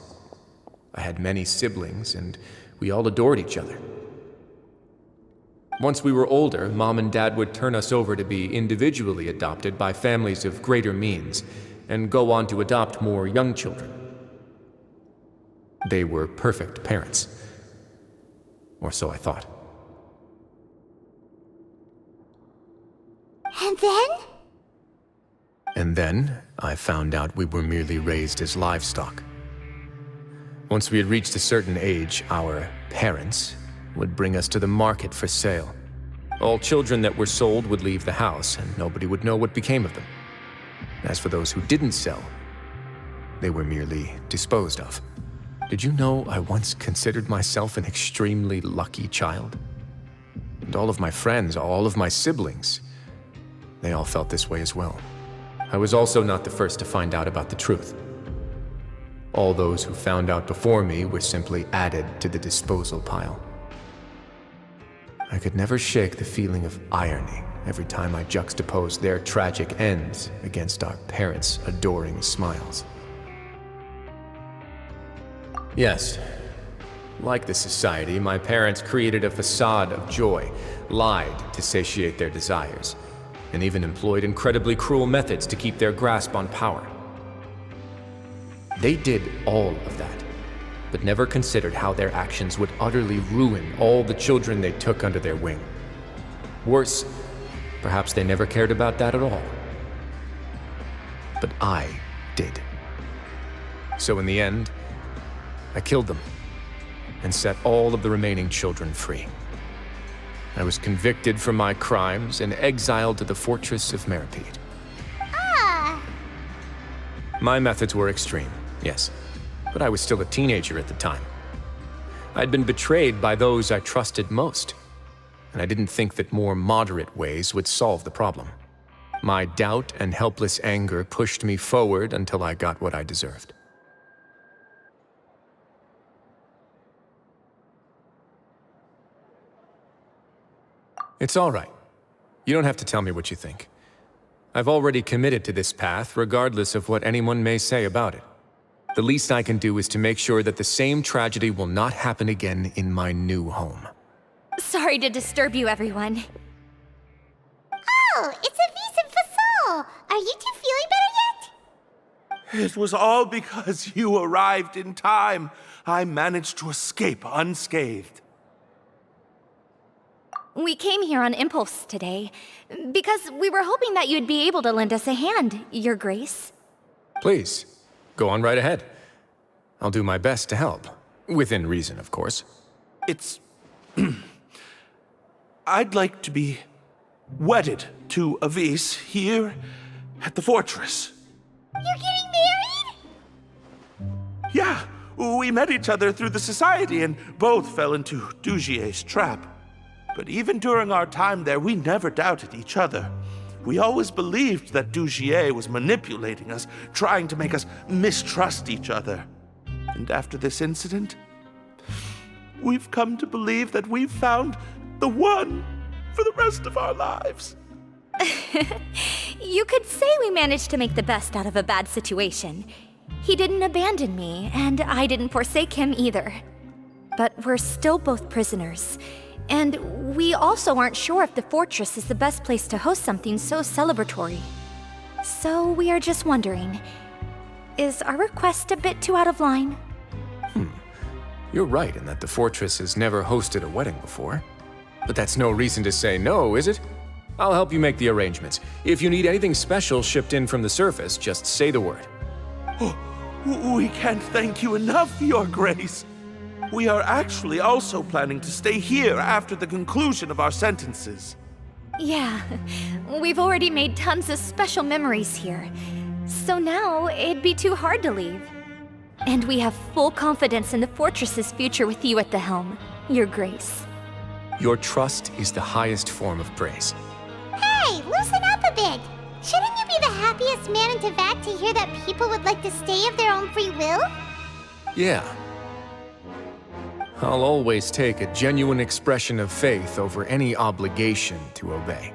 I had many siblings, and we all adored each other. Once we were older, Mom and Dad would turn us over to be individually adopted by families of greater means, and go on to adopt more young children. They were perfect parents. Or so I thought. And then? And then, I found out we were merely raised as livestock. Once we had reached a certain age, our parents would bring us to the market for sale. All children that were sold would leave the house, and nobody would know what became of them. As for those who didn't sell, they were merely disposed of. Did you know I once considered myself an extremely lucky child? And all of my friends, all of my siblings, they all felt this way as well. I was also not the first to find out about the truth. All those who found out before me were simply added to the disposal pile. I could never shake the feeling of irony every time I juxtaposed their tragic ends against our parents' adoring smiles. Yes, like the society, my parents created a facade of joy, lied to satiate their desires, and even employed incredibly cruel methods to keep their grasp on power. They did all of that, but never considered how their actions would utterly ruin all the children they took under their wing. Worse, perhaps they never cared about that at all. But I did. So in the end, I killed them and set all of the remaining children free. I was convicted for my crimes and exiled to the fortress of Meripede. My methods were extreme, yes, but I was still a teenager at the time. I'd been betrayed by those I trusted most, and I didn't think that more moderate ways would solve the problem. My doubt and helpless anger pushed me forward until I got what I deserved. It's all right. You don't have to tell me what you think. I've already committed to this path, regardless of what anyone may say about it. The least I can do is to make sure that the same tragedy will not happen again in my new home. Sorry to disturb you, everyone. Oh, it's Avis and Fasol! Are you two feeling better yet? It was all because you arrived in time. I managed to escape unscathed. We came here on impulse today, because we were hoping that you'd be able to lend us a hand, Your Grace. Please, go on right ahead. I'll do my best to help. Within reason, of course. It's... I'd like to be wedded to Avis here at the fortress. You're getting married? Yeah, we met each other through the society and both fell into Dugier's trap. But even during our time there, we never doubted each other. We always believed that Dugier was manipulating us, trying to make us mistrust each other. And after this incident, we've come to believe that we've found the one for the rest of our lives. You could say we managed to make the best out of a bad situation. He didn't abandon me, and I didn't forsake him either. But we're still both prisoners. And we also aren't sure if the fortress is the best place to host something so celebratory. So we are just wondering, is our request a bit too out of line? You're right in that the fortress has never hosted a wedding before. But that's no reason to say no, is it? I'll help you make the arrangements. If you need anything special shipped in from the surface, just say the word. We can't thank you enough, Your Grace. We are actually also planning to stay here after the conclusion of our sentences. Yeah, we've already made tons of special memories here. So now, it'd be too hard to leave. And we have full confidence in the fortress's future with you at the helm, Your Grace. Your trust is the highest form of praise. Hey, loosen up a bit! Shouldn't you be the happiest man in Teyvat to hear that people would like to stay of their own free will? Yeah. I'll always take a genuine expression of faith over any obligation to obey.